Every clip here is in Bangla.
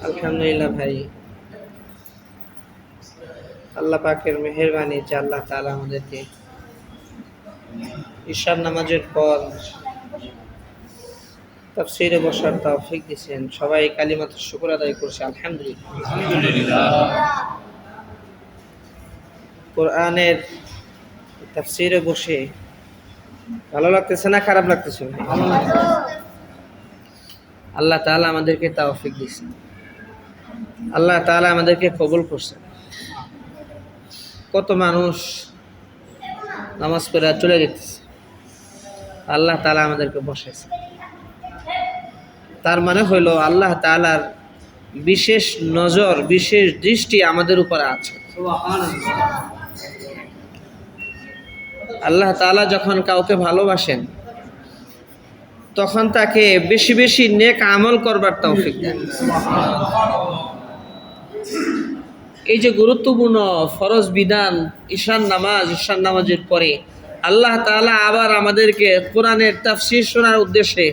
আলহামদুলিল্লাহ ভাই, আল্লাহ পাকের মেহেরবানি যে আল্লাহ তাআলা আমাদেরকে ঈশার নামাজের পর তাফসীরে বসার তৌফিক দিয়েছেন। সবাই কালিমাতুশ শুকর আদায় করছে আলহামদুলিল্লাহ। কোরআনের তাফসীরে বসে ভালো লাগতেছে না খারাপ লাগতেছে? আল্লাহ তাআলা আমাদেরকে তৌফিক দিয়েছেন, আল্লাহ তাআলা আমাদেরকে কবুল করছেন। কত মানুষ নামাজ পড়ে চলে যেতেছে, আল্লাহ তাআলা আমাদেরকে বসাইছে। তার মানে হইল আল্লাহ তাআলার বিশেষ নজর, বিশেষ দৃষ্টি আমাদের উপরে আছে। আল্লাহ তাআলা যখন কাউকে ভালোবাসেন তখন তাকে বেশি বেশি নেক আমল করবার তৌফিক দেন। এই যে গুরুত্বপূর্ণ ফরজ বিধান ঈশান নামাজের পরে আল্লাহ তাআলা আবার আমাদেরকে কোরআনের তাফসীর শোনার উদ্দেশ্যে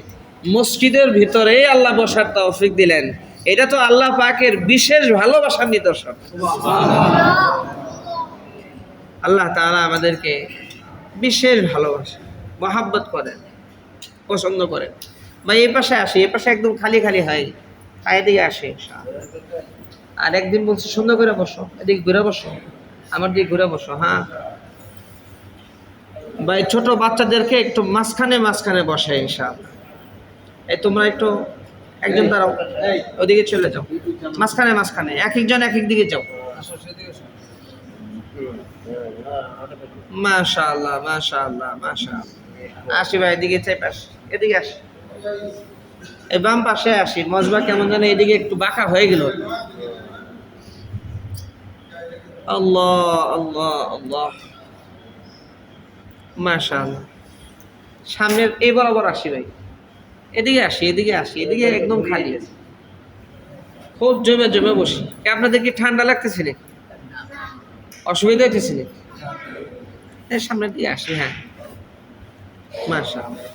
মসজিদের ভিতরে আল্লাহ বসার তৌফিক দিলেন। এটা তো আল্লাহ পাকের বিশেষ ভালোবাসার নিদর্শন। আল্লাহ তাআলা আমাদেরকে বিশেষ ভালোবাসেন, মহাব্বত করেন, পছন্দ করেন। ভাই এই পাশে আসে, এই পাশে একদম খালি খালি হয়, এদিকে আসে। আর একদিন বলছে সুন্দর করে বসো, এদিকে ঘুরে বসো, আমার দিকে ঘুরে বসো। হ্যাঁ ভাই, ছোট বাচ্চাদেরকে একটু মাঝখানে মাঝখানে বসে ইনশাআল্লাহ। এই তোমরা একটু একজন দাঁড়াও, ওদিকে চলে যাও, মাঝখানে মাঝখানে এক একজন এক এক দিকে যাও। মাশাআল্লাহ মাশাআল্লাহ মাশাআল্লাহ। আসি ভাই, এদিকে চাই পাশ, এদিকে আসি, এই বাম পাশে আসি। মজবা কেমন জানে এদিকে একটু বাঁকা হয়ে গেল। আল্লাহ আল্লাহ আল্লাহ, মাশাআল্লাহ। সামনের এই বরাবর আসি ভাই, এদিকে আসি, এদিকে আসি, এদিকে একদম খালি আছে, খুব জমে জমে বসি। আপনাদের কি ঠান্ডা লাগতেছে নাকি, অসুবিধা হইতেছে নাকি? সামনের দিকে আসি। হ্যাঁ মাশাআল্লাহ।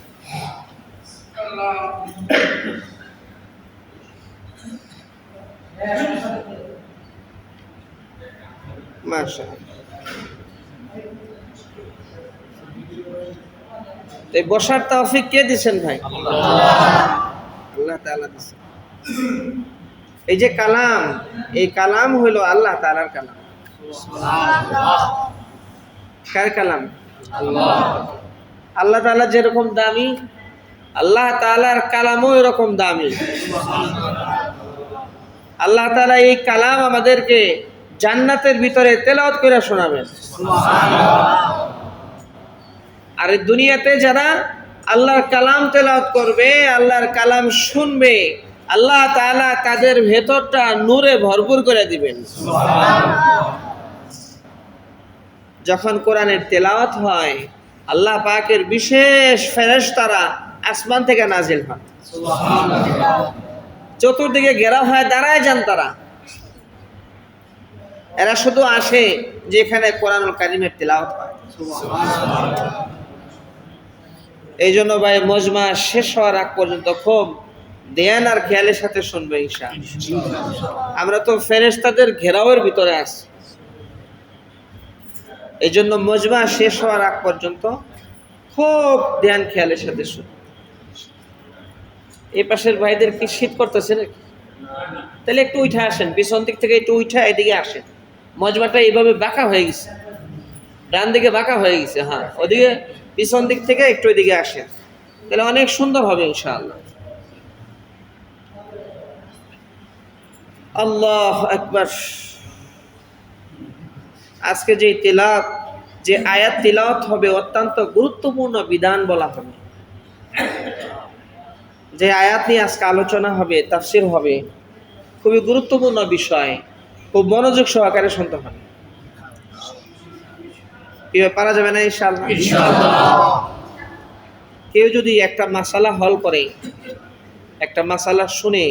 এই বসার তৌফিক কে দিচ্ছেন ভাই? আল্লাহ তাআলা দিচ্ছেন। এই যে কালাম, এই কালাম হইল আল্লাহ তাআলার কালাম। কার কালাম? আল্লাহ তাআলা যেরকম দামি, আল্লাহ তাআলার কালামও এরকম দামি। আল্লাহ তাআলা এই কালাম আমাদেরকে জান্নাতের ভিতরে তেলাওয়াত করে শোনাবেন। আর এই দুনিয়াতে যারা আল্লাহর কালাম তেলাওয়াত করবে, আল্লাহর কালাম শুনবে, আল্লাহ তাআলা তাদের ভেতরটা নূরে ভরপুর করে দিবেন। যখন কোরআনের তেলাওয়াত হয়, আল্লাহ পাকের বিশেষ ফেরেশতারা আসমান থেকে নাজিল হয়, চতুর্দিকে ঘেরা হয়, দাঁড়ায় যান তারা। এরা শুধু আসে যেখানে কোরআনুল কারীমের তেলাওয়াত হয়। এই জন্য ভাই, মজমা শেষ হওয়ার আগ পর্যন্ত খুব ধ্যান আর খেয়ালের সাথে শুনবে ইনশাআল্লাহ। আমরা তো ফেরেশতাদের ঘেরাওয়ের ভিতরে আছি, এই জন্য মজমা শেষ হওয়ার আগ পর্যন্ত খুব ধ্যান খেয়ালের সাথে শুনবে। এই পাশের ভাইদের কি শীত করতেছে নাকি? তাহলে একটু উঠে আসেন, পিছন দিক থেকে একটু উঠে এদিকে আসেন। মজমাটা এইভাবে বাঁকা হয়ে গেছে, ডান দিকে বাঁকা হয়ে গেছে। হ্যাঁ, ওদিকে পিছন দিক থেকে একটু এদিকে আসেন, তাহলে অনেক সুন্দর হবে ইনশাআল্লাহ। আল্লাহু আকবার। আজকে যে আয়াত তিলাওয়াত হবে, অত্যন্ত গুরুত্বপূর্ণ বিধান বলা হবে। যে আয়াত নিয়ে আজকে আলোচনা হবে, তাফসীর হবে, খুবই গুরুত্বপূর্ণ বিষয়, খুব মনোযোগ সহকারে শুনতে হবে। পারা যাবে না ইনশাআল্লাহ। কেউ যদি একটা মাসালা হল করে, একটা মাসালা শুনে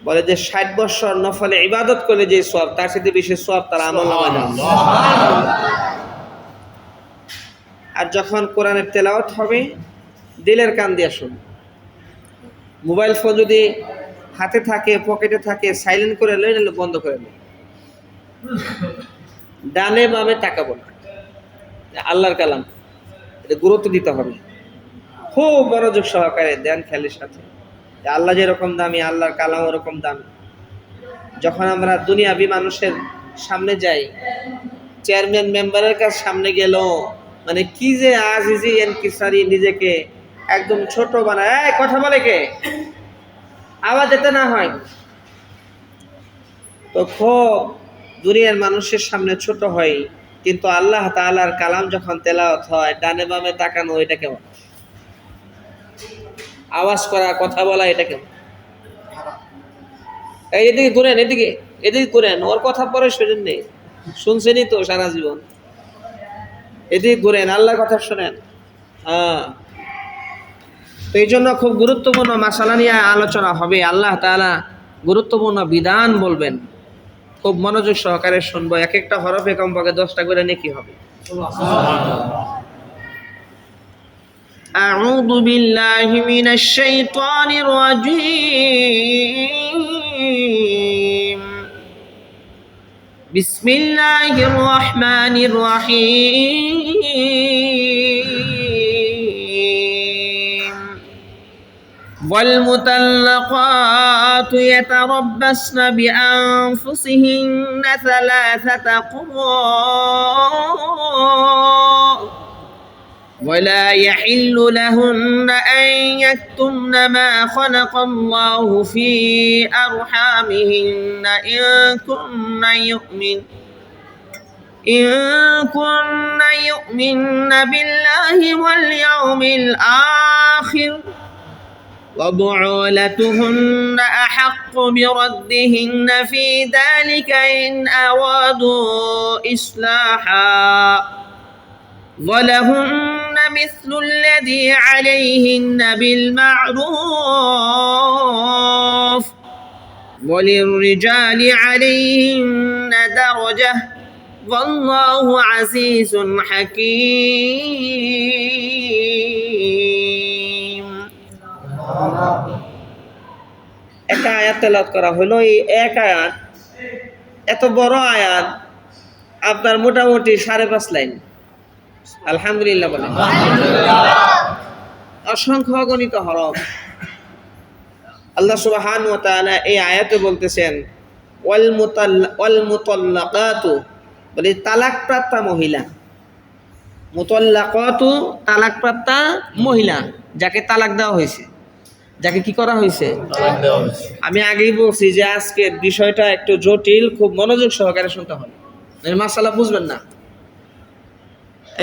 বলে যে ৬০ বছর নফলে ইবাদত করলে যে সওয়াব, তার সাথে বেশি সওয়াব তার আমলনামায় দাও। আর যখন কোরআনের তেলাওয়াত হবে, দিলের কান দিয়ে শুনবে। মোবাইল ফোন যদি হাতে থাকে, পকেটে থাকে, সাইলেন্ট করে লই, বন্ধ করে লই। ডানে বামে তাকাবো না। আল্লাহর কালাম, এটা গুরুত্ব দিতে হবে, খুব মনোযোগ সহকারে দেন খেয়ালের সাথে। আল্লাহ যেরকম দামি, আল্লাহর কালাম ওরকম দামি। যখন আমরা দুনিয়াবি মানুষের সামনে যাই, চেয়ারম্যান মেম্বারের কাছে সামনে গেল, মানে কি যে আজিজি এনকিসারি, নিজেকে একদম ছোট বানায়, এই কথা বলে কে, আওয়াজ যেতে না হয়। তো খুব দুনিয়ার মানুষের সামনে ছোট হয়, কিন্তু আল্লাহ তাআলার কালাম যখন তেলাওয়াত হয়, ডানে বামে তাকানো, এটা কেমন? আওয়াজ করা, কথা বলা, এটা কেমন? এদিকে ঘুরেন, এদিকে ঘুরেন, ওর কথা পরে শোনেন নেই, শুনছেনই তো সারা জীবন। এদিকে ঘুরেন, আল্লাহর কথা শোনেন। হ্যাঁ, তো এই জন্য খুব গুরুত্বপূর্ণ মাসালা নিয়ে আলোচনা হবে। আল্লাহ তাআলা গুরুত্বপূর্ণ বিধান বলবেন, খুব মনোযোগ সহকারে শুনবো। এক একটা হরফে কমপক্ষে 10টা করে নেকি হবে। أعوذ بالله من الشيطان الرجيم. بسم الله الرحمن الرحيم. والمطلقات يتربصن بأنفسهن 3 قروء ولا يحل لهن أن يكتمن ما خلق الله في أرحامهن إن كن يؤمن بالله واليوم الآخر وبعولتهن أحق بردهن في ذلك إن أرادوا إصلاحا ولهن مثل الذي عليهن بالمعروف وللرجال عليهن درجة والله عزيز حكيم. একটা আয়াত তেলাওয়াত করা হলো। এই এক আয়াত, এত বড় আয়াত, আপনার মোটামুটি 5.5 লাইন। আলহামদুলিল্লাহ বলেন। অসংখ্য অগণিত হরফ। আল্লাহ সুবহানাহু ওয়া তাআলা এই আয়াতে বলতেছেন ওয়াল মুতাল্লাকাতু, বলে তালাকপ্রাপ্তা মহিলা। মুতাল্লাকাতু, তালাকপ্রাপ্তা মহিলা, যাকে তালাক দেওয়া হয়েছে, যাকে কি করা হয়েছে, আমি আগেই বলছি যে আজকের বিষয়টা একটু জটিল, খুব মনোযোগ সহকারে শুনতে হবে, মাসালা বুঝবেন না,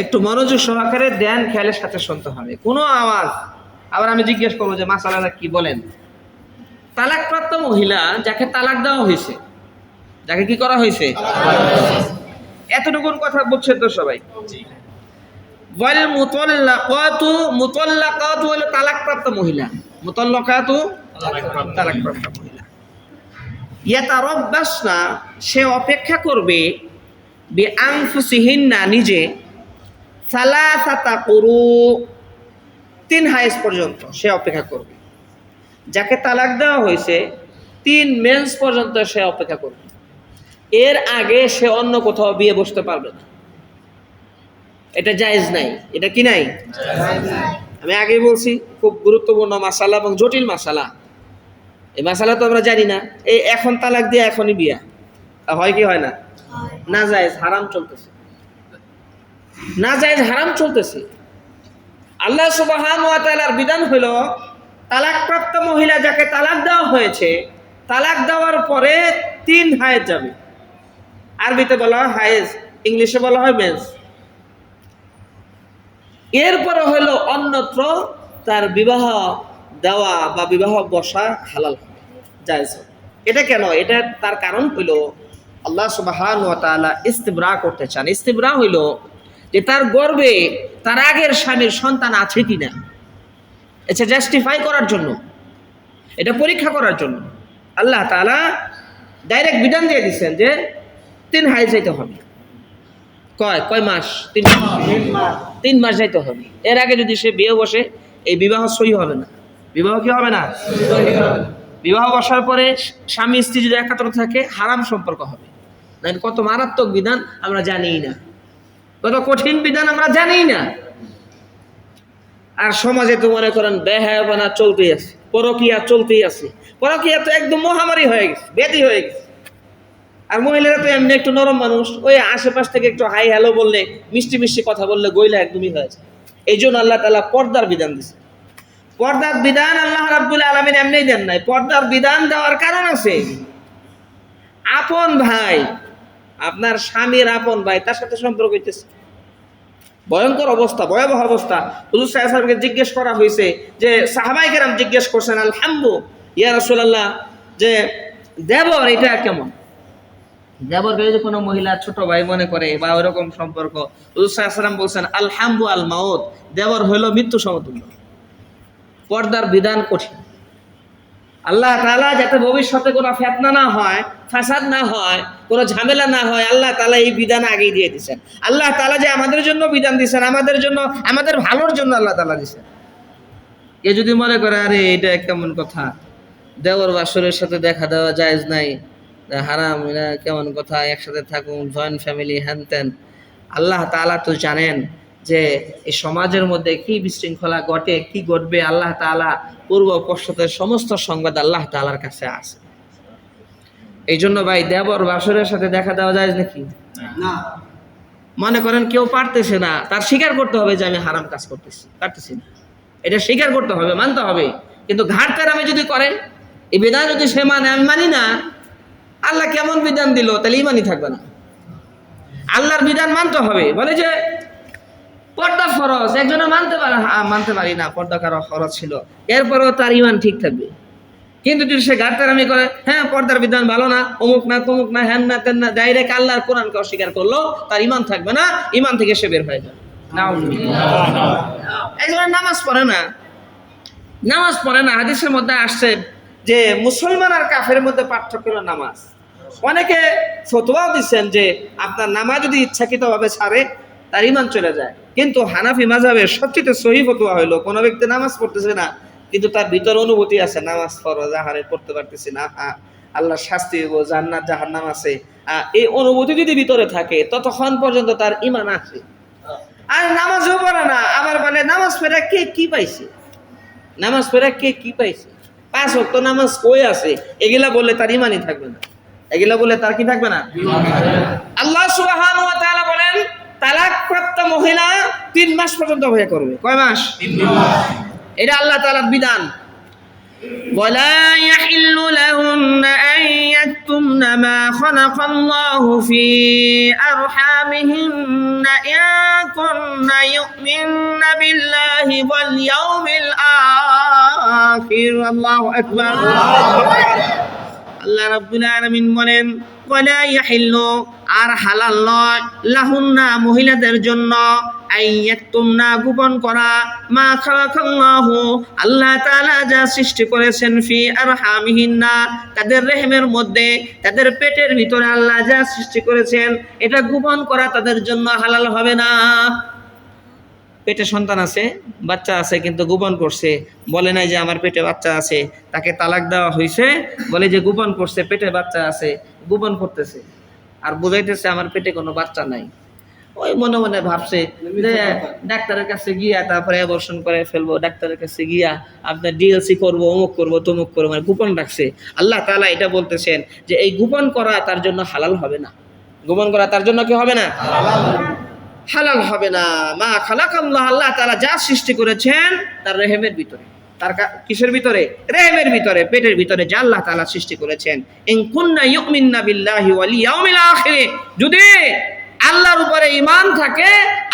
একটু মনোযোগ সহকারে ধ্যান খেয়ালের সাথে শুনতে হবে। কোনো আওয়াজ, আবার আমি জিজ্ঞেস করবো যে মাসালাটা কি বলেন। তালাকপ্রাপ্ত মহিলা, যাকে তালাক দেওয়া হয়েছে, যাকে কি করা হয়েছে, এতটুকুন কথা বুঝছেন তো সবাই? ওয়াল মুতাল্লাকাতু, মুতাল্লাকাতু হলো তালাকপ্রাপ্ত মহিলা, মুতাল্লাকাতু তালাকপ্রাপ্ত মহিলা। ইয়াতারাব্বাসনা, সে অপেক্ষা করবে, বিআনফুসিহিন্না, নিজে, 3 কুরু, 3 হাইজ পর্যন্ত সে অপেক্ষা করবে। যাকে তালাক দেওয়া হয়েছে 3 মেন্স পর্যন্ত সে অপেক্ষা করবে। এর আগে সে অন্য কোথাও বিয়ে বসতে পারবে না, এটা জায়েজ নাই। এটা কি নাই? আমি আগেই বলছি, খুব গুরুত্বপূর্ণ মাসালা এবং জটিল মাসালা। এই মাসালা তো আমরা জানি না। এই এখন তালাক দিয়ে এখনই বিয়া হয় কি হয় না? না জায়েজ, হারাম চলতেছে, না জায়েজ, হারাম চলতেছে। আল্লাহ সুবহানাহু ওয়া তাআলার বিধান হলো, তালাকপ্রাপ্ত মহিলা যাকে তালাক দেওয়া হয়েছে, তালাক দেওয়ার পরে 3 হায়েজ যাবে। আরবিতে বলা হয় হায়েজ, ইংলিশে বলা হয় মেন্স। এরপরে হলো অন্যত্র তার বিবাহ দেওয়া বা বিবাহ বসা হালাল হবে, জায়েজ হবে। এটা কেন? এটা তার কারণ হলো আল্লাহ সুবহানাহু ওয়া তাআলা ইস্তিবরা করতে চান। ইস্তিবরা হইল যে তার গর্ভে তার আগের স্বামীর সন্তান আছে কিনা, এটা জাস্টিফাই করার জন্য, এটা পরীক্ষা করার জন্য আল্লাহ তাআলা ডাইরেক্ট বিধান দিয়ে দিচ্ছেন যে 3 হাইজ যাইতে হবে। কয় মাস? 3 মাস যাইতে হবে। এর আগে যদি সে বিয়ে বসে, এই বিবাহ সহি হবে না। বিবাহ কি হবে না? বিবাহ বসার পরে স্বামী স্ত্রী যদি একাত্র থাকে হারাম সম্পর্ক হবে। কত মারাত্মক বিধান আমরা জানিই না, কত কঠিন বিধান আমরা জানিই না। আর সমাজে তো মনে করেন বেহায়াপনা চলতেই আছে, পরকীয়া চলতেই আছে। পরকীয়া তো একদম মহামারী হয়ে গেছে, ব্যাধি হয়ে গেছে। আর মহিলারা তো এমনি একটু নরম মানুষ, ওই আশেপাশ থেকে একটু হাই হ্যালো বললে, মিষ্টি মিষ্টি কথা বললে গইলা একদমই হয়ে যায়। এই জন্য আল্লাহ তাআলা পর্দার বিধান দিচ্ছে। পর্দার বিধান আল্লাহ রাব্বুল আলামিন এমনিই দেন নাই, পর্দার বিধান দেওয়ার কারণ আছে। আপন ভাই, আপনার স্বামীর আপন ভাই, তার সাথে সম্পর্ক হইতেছে, ভয়ঙ্কর অবস্থা, ভয়াবহ অবস্থা। হুজুর সাল্লাল্লাহু আলাইহি ওয়াসাল্লামকে জিজ্ঞেস করা হয়েছে যে সাহাবায়ে কেরাম জিজ্ঞেস করছেন, আলহামদু ইয়া রাসূলুল্লাহ, যে দেবর এটা কেমন? দেবরকে যদি কোনো মহিলা ছোট ভাই মনে করে বা ওরকম সম্পর্ক, হুজুর সাল্লাল্লাহু আলাইহি ওয়াসাল্লাম বলছেন আলহামদু আল মাউত, দেবর হইল মৃত্যু সমতুল্য। পর্দার বিধান কঠিন। আল্লাহ তাআলা যাতে ভবিষ্যতে কোনো ফিতনা না হয়, ফাসাদ না হয়, কোনো ঝামেলা না হয়, আল্লাহ তাআলা এই বিধান আগেই দিয়ে দিয়েছেন। আল্লাহ তাআলা যে আমাদের জন্য বিধান দিয়েছেন, আমাদের জন্য, আমাদের ভালোর জন্য আল্লাহ তাআলা দিয়েছেন। এ যদি মনে করে আরে এটা কেমন কথা, দেওর বাসরের সাথে দেখা দেওয়া জায়েজ নাই, হারাম, এটা কেমন কথা, একসাথে থাকুন, জয়েন্ট ফ্যামিলি, হ্যান ত্যান। আল্লাহ তাআলা তো জানেন যে এই সমাজের মধ্যে কি বিশৃঙ্খলা ঘটে, কি ঘটবে। আল্লাহ তাআলা পূর্ব পশ্চাতের সমস্ত সংবাদ আল্লাহ তাআলার কাছে আছে। এই জন্য ভাই দেবর বাসরের সাথে দেখা দেওয়া যায় নাকি? না। মনে করেন কেউ পারতেছে না, তার স্বীকার করতে হবে যে আমি হারাম কাজ করতেছি, পারতেছি না, এটা স্বীকার করতে হবে, মানতে হবে। কিন্তু ঘাটতারামি যদি করে, এই বিধান যদি সে মানে আমি মানি না, আল্লাহ কেমন বিধান দিল, তাহলে ইমানই থাকবে না। আল্লাহর বিধান মানতে হবে। বলে যে পর্দা ফরজ, একজনে মানতে পারি না, পর্দা কারো ফরজ ছিল, এরপরেও তার ইমান ঠিক থাকবে। কিন্তু যদি সে ঘাটতারামি করে, হ্যাঁ পর্দার বিধান ভালো না, অমুক না তমুক না, হ্যান না তেন না, ডাইরেক্ট আল্লাহর কোরআনকে অস্বীকার করলো, তার ইমান থাকবে না, ইমান থেকে সে বের হয়ে যাবে। একজনে নামাজ পড়ে না, হাদিসের মধ্যে আসছে যে মুসলমান আর কাফের মধ্যে পার্থক্য হলো নামাজ। অনেকে ফতোয়াও দিচ্ছেন যে আপনার নামাজ যদি ইচ্ছাকৃতভাবে ছাড়ে তার ইমান চলে যায়। কিন্তু হানাফি মাযহাবের সবচেয়ে সহিহ ফতোয়া হলো কোন ব্যক্তি নামাজ পড়তেছে না, কিন্তু তার ভিতর অনুভূতি আছে নামাজ ফরজ, আহারে পড়তে পারতেছি না, আল্লাহ শাস্তি দেব, জান্নাত জাহান্নাম আছে, এই অনুভূতি যদি ভিতরে থাকে ততক্ষণ পর্যন্ত তার ইমান আছে। আর নামাজও পড়ে না, আবার বলে নামাজ পড়ে কে কি পাইছে, নামাজ পড়ে কে কি পাইছে, 5 ওয়াক্ত নামাজ কই আছে, এগুলা বললে তার ইমানই থাকবে না, এগুলা বলে তার কি থাকবে না। আল্লাহ সুবহানাহু ওয়া তাআলা বলেন তালাকপ্রাপ্ত মহিলা 3 মাস পর্যন্ত অপেক্ষা করবে। কয় মাস? 3 মাস। এটা আল্লাহ তাআলার বিধান। ওয়ালা ইয়াহিল্লু লাহুন্না আন ইয়াকতুমনা মা খালাকাল্লাহু ফি আরহামিহিন্না ইন কুননা ইউমিননা বিল্লাহি ওয়াল ইয়াউমিল আখির। আল্লাহু আকবার। আল্লাহ রাব্বুল আলামিন বলেন ওয়ালা ইয়াহিল্লু, আর হালাল নয়, লাহুন্না মহিলাদের জন্য, আইয়াতুমনা গোপন করা, মা খালাকাল্লাহু আল্লাহ তাআলা যা সৃষ্টি করেছেন, ফি আরহামিহিন্না তাদের রেহমের মধ্যে, তাদের পেটের ভিতরে আল্লাহ যা সৃষ্টি করেছেন, এটা গোপন করা তাদের জন্য হালাল হবে না। পেটে সন্তান আছে, বাচ্চা আছে, কিন্তু গোপন করছে, বলে নাই যে আমার পেটে বাচ্চা আছে, তাকে তালাক দেওয়া হয়েছে, বলে যে গোপন করছে, পেটে বাচ্চা আছে, গোপন করতেছে আর বুঝাইতেছে আমার পেটে কোনো বাচ্চা নাই। ওই মনে মনে ভাবছে যে ডাক্তারের কাছে গিয়া তারপরে অ্যাবর্শন করে ফেলবো, ডাক্তারের কাছে গিয়া আপনার ডিএলসি করবো, অমুক করবো তমুক করবো, মানে গোপন রাখছে। আল্লাহ তাআলা এটা বলতেছেন যে এই গোপন করা তার জন্য হালাল হবে না, গোপন করা তার জন্য কি হবে না, হালাল হবে না। মা খালাকাল্লাহ আল্লাহ তাআলা যা সৃষ্টি করেছেন তার রেহেমের ভিতরে, তার কিসের ভিতরে, রেহেমের ভিতরে, পেটের ভিতরে যা আল্লাহ তাআলা সৃষ্টি করেছেন। ইন কুননা ইউমিননা বিল্লাহি ওয়াল ইয়াউমিল আখির, যদি আল্লাহর উপরে ঈমান থাকে,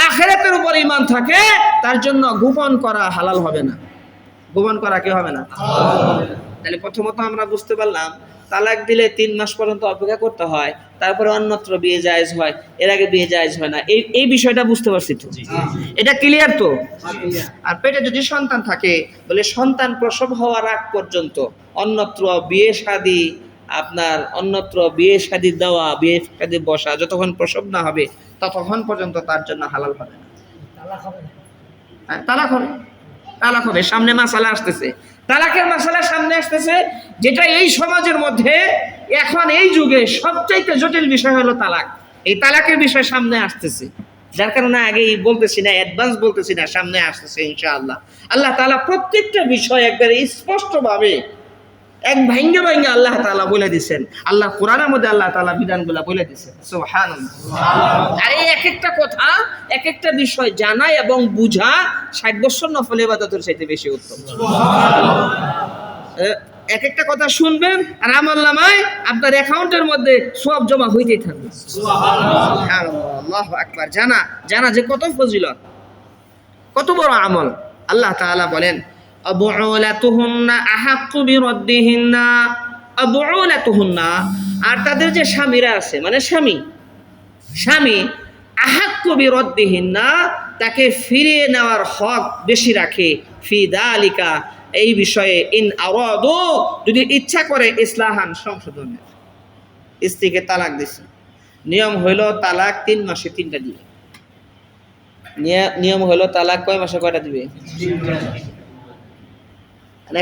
আখিরাতের উপরে ঈমান থাকে, তার জন্য গোপন করা হালাল হবে না, গোপন করা কি হবে না। তাহলে প্রথমত আমরা বুঝতে পারলাম তালাক দিলে 3 মাস পর্যন্ত অপেক্ষা করতে হয়, তারপরে অন্যত্র বিয়ে জায়েজ হয়, এর আগে বিয়ে জায়েজ হয় না। এই বিষয়টা বুঝতে পারছি তো, এটা ক্লিয়ার তো। আর পেটে যদি সন্তান থাকে, বলে সন্তান প্রসব হওয়ার আগ পর্যন্ত অন্যত্র বিয়ে শাদী, আপনার অন্যত্র বিয়ে শাদী দেওয়া, বিয়ে শাদী বসা, যতক্ষণ প্রসব না হবে ততক্ষণ পর্যন্ত তার জন্য হালাল হবে না। তালাক হবে, তালাক হবে, সামনে মাসালা আসতেছে। তালাকের মাসালা সামনে আসতেছে, যেটা এই সমাজের মধ্যে এখন এই যুগে সবচাইতে জটিল বিষয় হলো তালাক। এই তালাকের বিষয় সামনে আসতেছে, যার কারণে আগেই বলতেছি না, অ্যাডভান্স বলতেছি না, সামনে আসতেছে ইনশাআল্লাহ। আল্লাহ তাআলা প্রত্যেকটা বিষয় একবারে স্পষ্টভাবে এক ভাঙ্গে ভাঙ্গে আল্লাহ তাআলা বলে দিয়েছেন। আল্লাহ কোরআনের মধ্যে আল্লাহ তাআলা বিধানগুলো বলে দিয়েছেন। সুবহানাল্লাহ। আর এই এক একটা কথা, এক একটা বিষয় জানা এবং বুঝা 60 বছর নফল ইবাদতের চাইতে বেশি উত্তম। এক একটা কথা শুনবেন আর আমলনামায় আপনার অ্যাকাউন্টের মধ্যে সওয়াব জমা হইতেই থাকবে। সুবহানাল্লাহ, আল্লাহু আকবার। জানা যে কত ফজিলত, কত বড় আমল। আল্লাহ তাআলা বলেন আবুউলাতুহুন্না আহাক্কু বিরদ্দিহিন্না, আবুউলাতুহুন্না, আর তাদের যে স্বামীরা আছে, মানে স্বামী আহাক্কু বিরদ্দিহিন্না, তাকে ফিরিয়ে নেওয়ার হক বেশি রাখে, ফি যালিকা, এই বিষয়ে, ইন আরাদু, যদি ইচ্ছা করে, ইসলাহান, সংশোধনের। স্ত্রীকে তালাক দিছে, নিয়ম হইল তালাক 3 মাসে 3টা দিবে। নিয়ম হইল তালাক কয় মাসে কয়টা দিবে?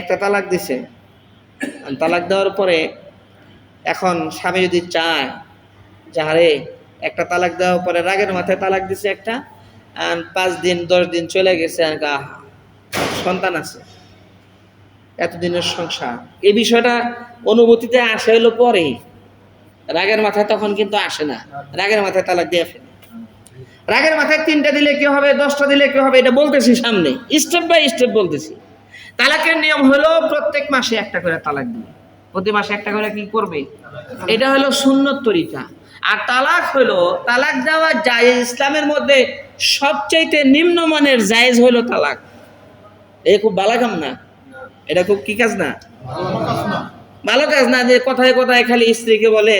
একটা তালাক দিছে, তালাক দেওয়ার পরে এখন স্বামী যদি চায়, যাহারে একটা তালাক দেওয়ার পরে রাগের মাথায় তালাক দিছে একটা, 5 দিন 10 দিন চলে গেছে, সন্তান আছে, এতদিনের সংসার, এই বিষয়টা অনুভূতিতে আসে হলো পরে, রাগের মাথায় তখন কিন্তু আসে না। রাগের মাথায় তালাক দিয়ে ফেলে। রাগের মাথায় 3টা দিলে কি হবে, 10টা দিলে কি হবে, এটা বলতেছি সামনে, স্টেপ বাই স্টেপ বলতেছি। তালাকের নিয়ম হলো প্রত্যেক মাসে একটা করে তালাক দিবে, প্রতি মাসে একটা করে কি করবে, এটা হলো সুন্নত তরিকা। আর তালাক হলো, তালাক দেওয়া জায়েজ, ইসলামের মধ্যে সবচাইতে নিম্নমানের জায়েজ হলো তালাক। এ খুব ভালো কাম না, এটা খুব কি কাজ না, ভালো কাজ না, যে কথায় কথায় খালি স্ত্রীকে বলে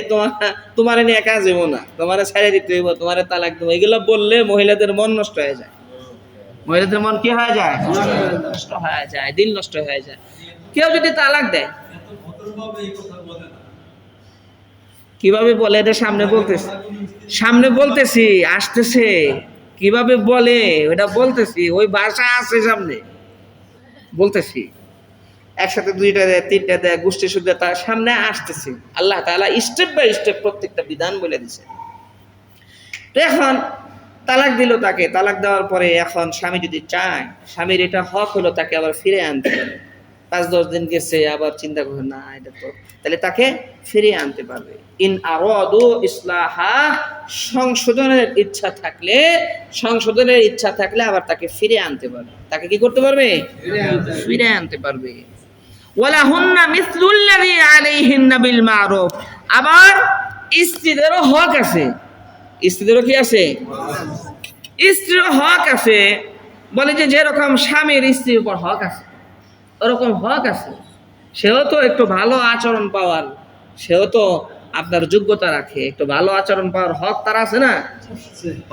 তোমার নিয়ে কাজ হইব না, তোমার ছেড়ে দিতে হইব, তোমার তালাক দেবো, এগুলো বললে মহিলাদের মন নষ্ট হয়ে যায়। মহিলাদের মন কি হয়ে যায়, নষ্ট হয়ে যায়, দিল নষ্ট হয়ে যায়। কেউ যদি তালাক দেয়, কিভাবে বলে, এটা সামনে বলতেছি আসতেছে, কিভাবে বলে ওটা বলতেছি, ওই ভাষা আছে সামনে বলতেছি, একসাথে 2টা দেয়, 3টা দেয়, গোষ্ঠী শুদ্ধ, তার সামনে আসতেছি। আল্লাহ তাআলা স্টেপ বাই স্টেপ প্রত্যেকটা বিধান বলে দিছে। তো এখন তালাক দিল তাকে, তালাক দেওয়ার পরে এখন স্বামী যদি চায়, স্বামীর এটা হক হলো তাকে আবার ফিরে আনতে পারে। 5-10 দিন গেছে, আবার চিন্তা করে না এটা তো, তাহলে তাকে ফিরিয়ে আনতে পারবে। ইন আরাদু ইসলাহা, সংশোধনের ইচ্ছা থাকলে আবার তাকে ফিরে আনতে পারবে। তাকে কি করতে পারবে, ফিরে আনতে পারবে। ওয়ালাহুন্না মিসলুল্লাযী আলাইহিন্না বিল মা'রুফ, আবার স্ত্রীদেরও হক আছে। স্ত্রীদেরও কি আছে, স্ত্রীর হক আছে। বলে যে যেরকম স্বামীর স্ত্রীর উপর হক আছে, ওরকম হক আছে। সেও তো একটু ভালো আচরণ পাওয়ার, সেও তো আপনার যোগ্যতা রাখে, একটু ভালো আচরণ পাওয়ার হক তার আছে না,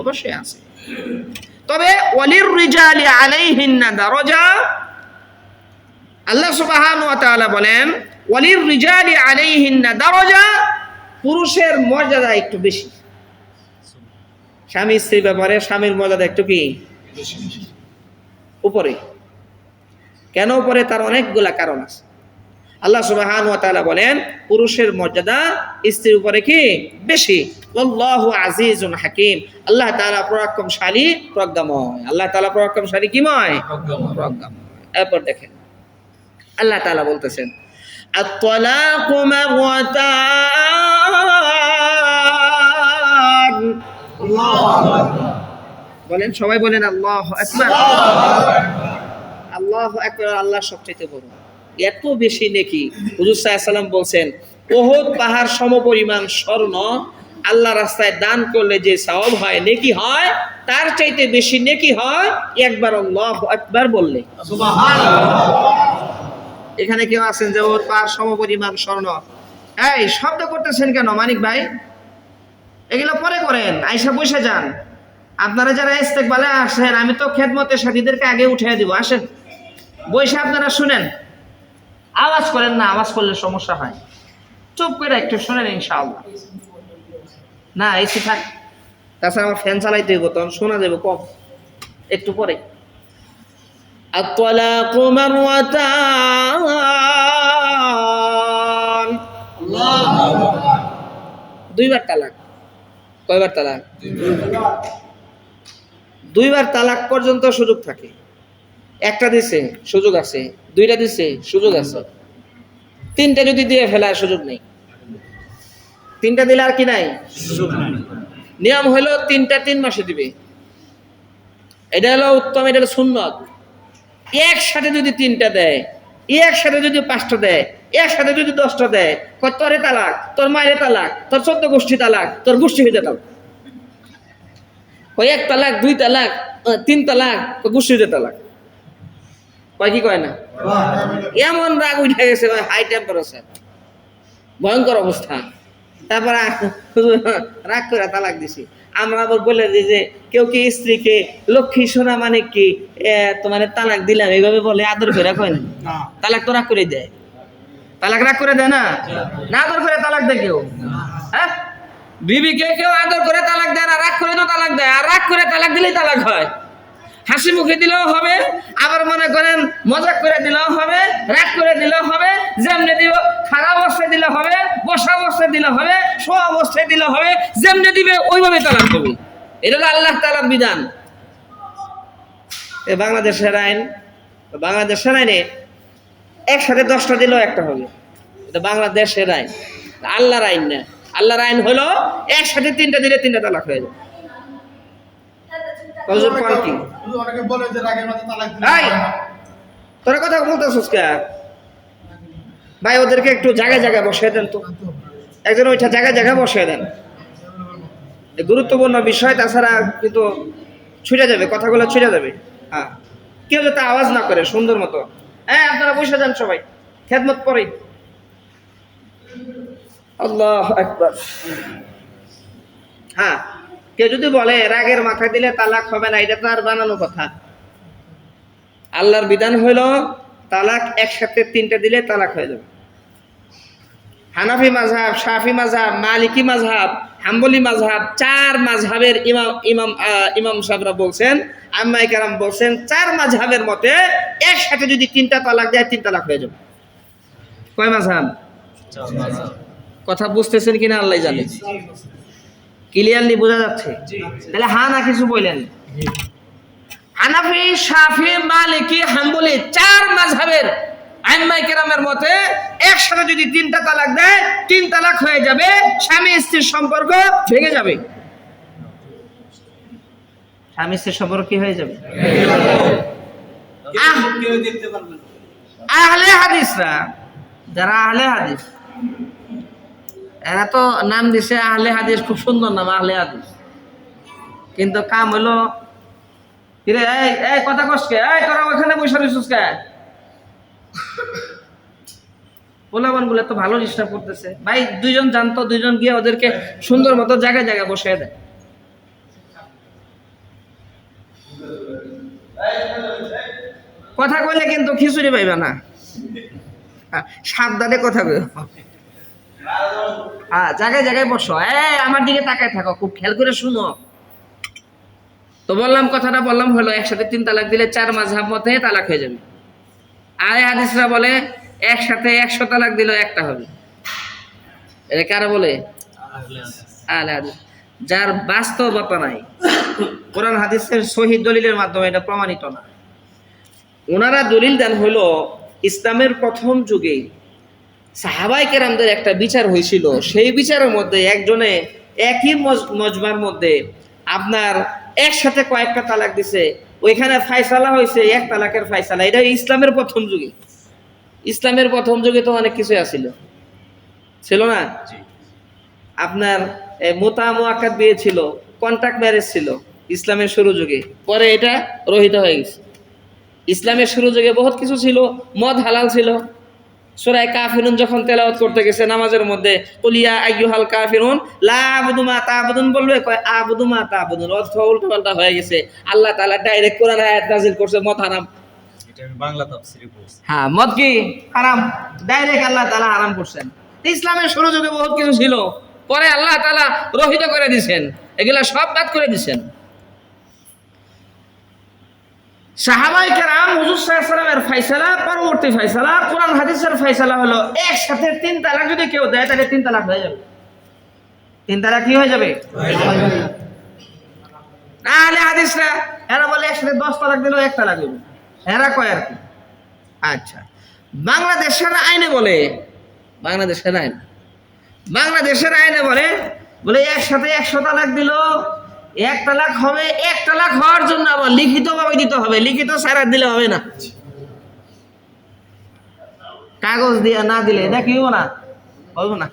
অবশ্যই আছে। তবে ওয়ালির রিজালি আলাইহিন্না দারাজা, আল্লাহ সুবহানাহু ওয়া তাআলা বলেন ওয়ালির রিজালি আলাইহিন্না দারাজা, পুরুষের মর্যাদা একটু বেশি। স্বামী স্ত্রীর ব্যাপারে স্বামীর মর্যাদা একটু কি উপরে। কেন উপরে, তার অনেকগুলা কারণ আছে। আল্লাহ সুবহানাহু ওয়া তাআলা বলেন পুরুষের মর্যাদা স্ত্রীর উপরে কি বেশি। আল্লাহু আজিজুন হাকিম, আল্লাহ তাআলা পরাক্রমশালী প্রজ্ঞাময়। আল্লাহ তাআলা পরাক্রমশালী কিময়, প্রজ্ঞাময়। এরপর দেখেন আল্লাহ তাআলা বলতেছেন আত-তালাকু মারওয়াতান, বলেন সবাই বলেন আল্লাহু আকবার। আল্লাহু আকবার, আল্লাহ সবচেয়ে বড়, এত বেশি নেকি। হুজুর সাল্লাল্লাহু আলাইহি ওয়াসাল্লাম বলছেন উহুদ পাহাড় সমপরিমাণ স্বর্ণ আল্লাহ রাস্তায় দান করলে যে সওয়াব হয়, নেকি হয়, তার চাইতে বেশি নেকি হয় একবার আল্লাহু আকবার বললে। সুবহানাল্লাহ। এখানে কেউ আছেন যে ওর পাহাড় সমপরিমাণ স্বর্ণ, এই শব্দ করতেছেন কেন মানিক ভাই? এগুলো পরে করেন, আইসা বসে যান। আপনারা যারা ইস্তেকবালে আসেন, আমি তো খেদমতের সাথীদেরকে আগে উঠিয়ে দিব, আসেন বসে আপনারা শুনেন, আওয়াজ করেন না, আওয়াজ করলে সমস্যা হয়। চুপ করে একটু শোনেন ইনশাআল্লাহ। না এসি থাক, তাছাড়া আমার ফ্যান চালাইতে হইব, তখন শোনা যাবে কম, একটু পরে। আত-তালাকু মারওয়াতান। দুইবার তালাক। কয়বার তালাক? দুইবার তালাক পর্যন্ত সুযোগ থাকে। একটা দিছে সুযোগ আছে, দুইটা দিছে সুযোগ আছে, তিনটা যদি দিয়ে ফেলার সুযোগ নেই। তিনটা দিলে আর কি নাই? নিয়ম হলো তিনটা 3 মাসে দিবে। এটা হলো উত্তম, এটা হলো সুন্নত। একসাথে যদি 3টা দেয়, একসাথে যদি 5টা দেয়, একসাথে যদি 10টা দেয়, তোরে তালাক, তোর মায়ের তালাক, তোর 14 গোষ্ঠী তালাক, তোর গোষ্ঠী হইতে তালাক। এক তালাক, 2 তালাক, 3 তালাক, গোষ্ঠী হইতে তালাক। কয় কি কয় না? এমন রাগ উঠে গেছে, হাই টেম্পারেচার, ভয়ঙ্কর অবস্থা। তারপরে রাগ করে তালাক দিছি। আমরা আবার বলে দিই যে কেউ কি স্ত্রীকে লক্ষ্মী সোনা মানে কি তোমার তালাক দিলাম এইভাবে বলে, আদর করে কয় না। তালাক তো রাগ করে দেয়। তালাক রাগ করে দেয় না? না আদর করে তালাক দেয় কেউ? হ্যাঁ, বিবিকে কেউ আদর করে তালাক দেয় না, রাগ করে তো তালাক দেয়। আর রাগ করে তালাক দিলেই তালাক হয়। হাসি মুখে দিলেও হবে, আবার মনে করেন মজাক করে দিলেও হবে, রাগ করে দিলেও হবে, যেমনি দিব, খারাপ অবস্থায় দিলে হবে, বসা অবস্থায় দিলে হবে, শোয়া অবস্থায় দিলে হবে, যেমনি দিবে ওইভাবে তালাক হবে। এটা হলো আল্লাহ তাআলার বিধান। বাংলাদেশের আইন, বাংলাদেশের আইনে একসাথে 10টা দিলেও একটা হবে। এটা বাংলাদেশের আইন, আল্লাহর আইন না। আল্লাহর আইন হলো একসাথে 3টা দিলে 3টা তালাক হয়ে যায়। তোরা কথা বলতেছিস কে ভাই? ওদেরকে একটু জায়গায় জায়গায় বসিয়ে দেন তো, একজন ওইটা জায়গায় জায়গায় বসিয়ে দেন। গুরুত্বপূর্ণ বিষয়, তাছাড়া কিন্তু ছুটে যাবে, কথাগুলো ছুটে যাবে। হ্যাঁ, কেউ যাতে আওয়াজ না করে, সুন্দর মতো। হ্যাঁ, আপনারা বসে যান সবাই, খেদমত পরে। আল্লাহু আকবার। হ্যাঁ, কেউ যদি বলে রাগের মাথায় দিলে তালাক হবে না, এটা তো আর বানানো কথা। আল্লাহর বিধান হইল তালাক একসাথে 3টা দিলে তালাক হয়ে যাবে। হানাফি মাযহাব, শাফি মাযহাব, মালিকি মাযহাব, হাম্বলি মাযহাব, 4 মাযহাবের ইমাম সাহেবরা বলছেন, আম্মায়ে কেরাম বলছেন, 4 মাযহাবের মতে একসাথে যদি 3টা তালাক দেয় 3 তালাক হয়ে যাবে। কয় মাযহাব? কথা বুঝতেছেন কিনা আল্লাহ জানে। ক্লিয়ারলি বোঝা যাচ্ছে? তাহলে হ্যাঁ না কিছু বললেন। হানাফি, শাফি, মালিকি, হাম্বলি 4 মাযহাবের আইম্মায়ে কেরামের মতে একসাথে যদি 3টা তালাক দেয় 3 তালাক হয়ে যাবে, স্বামী স্ত্রীর সম্পর্ক ভেঙে যাবে। স্বামী স্ত্রীর সম্পর্ক কি হয়ে যাবে? আহলে হাদিসরা, যারা আহলে হাদিস, এরা তো নাম দিছে আহলে হাদিস, খুব সুন্দর নাম আহলে হাদিস, কিন্তু কাম হলো কিরে এই কথা কসকে, এই তোরা ওখানে বসে রইছিস কে? পোলাবান গুলো তো ভালো ডিস্টার্ব করতেছে ভাই। 2জন জানতো, 2জন গিয়ে ওদেরকে সুন্দর মতো জায়গায় জায়গায় বসিয়ে দেয়। কথা কইলে কিন্তু খিচুড়ি পাইবে না, সাবধানে কথা কই। হ্যাঁ, জায়গায় জায়গায় বসো, আমার দিকে তাকায় থাকো, খুব খেয়াল করে শুনো। তো বললাম, কথাটা বললাম হলো একসাথে 3 তালাক দিলে 4 মাযহাব মতে তালাক হয়ে যাবে। আহলে হাদিসরা বলে একসাথে 100 তালাক দিলেও একটা হবে। এটা কারা বলে? আহলে হাদিস, যার বাস্তবতা নাই, কোরআন হাদিসের সহিহ দলিলের মাধ্যমে এটা প্রমাণিত না। ওনারা দলিল দেন হলো ইসলামের প্রথম যুগে সাহাবায়ে কেরামদের একটা বিচার হয়েছিল, সেই বিচারের মধ্যে একজনে একই মজমার মধ্যে আপনার একসাথে কয়েকটা তালাক দিছে, ওইখানে ফায়সালা হয়েছে 1 তালাকের ফায়সালা। এটা ইসলামের প্রথম যুগে। ইসলামের প্রথম যুগে তো অনেক কিছু ছিল না? আপনার মুতা মুআক্কাদ বিয়ে ছিল, কন্ট্রাক্ট ম্যারেজ ছিল ইসলামের শুরু যুগে, পরে এটা রহিত হয়ে গেছে। ইসলামের শুরু যুগে বহুত কিছু ছিল, মদ হালাল ছিল। সূরা কাফিরুন যখন তেলাওয়াত করতে গেছে নামাজের মধ্যে, কুলিয়া আইয়ুহাল কাফিরুন লা আবুদু মা তা'বুদুন বলবে, কয় আবুদু মা তা'বুদুন, অর্থ উল্টোপাল্টা হয়ে গেছে। আল্লাহ তাআলা ডাইরেক্ট কোরআন আয়াত নাযিল করছে মদ হারাম। এটা আমি বাংলা তাফসীরে পড়ছি। হ্যাঁ, মদ কি হারাম, ডাইরেক্ট আল্লাহ তাআলা হারাম করছেন। ইসলামের শুরু যুগে বহুত কিছু ছিল, পরে আল্লাহ তাআলা রহিত করে দিয়েছেন, এগুলা সব বাদ করে দিয়েছেন। সাহাবায়ে কেরাম হুজুর সাল্লাল্লাহু আলাইহি ওয়াসাল্লামের ফয়সালা, পরবর্তী ফয়সালা, কোরআন হাদিসের ফয়সালা হলো একসাথে 3 তালাক যদি কেউ দেয় তাহলে 3 তালাক হয়ে যাবে। 3 তালাক কি হয়ে যাবে? আহলে হাদিসরা এরা বলে একসাথে 10 তালাক দিলেও 1 তালাক হবে, এরা কয় আর কি। আচ্ছা, বাংলাদেশের আইনে বলে, বাংলাদেশের আইনে বলে একসাথে 100 তালাক দিল 1 তালাক হবে। 1 তালাক হওয়ার জন্য আবার লিখিত ভাবে দিতে হবে, লিখিত ছাড়া দিলে হবে না। কাগজ দিয়ে না দিলে এটা কি হবে না, বলবো না।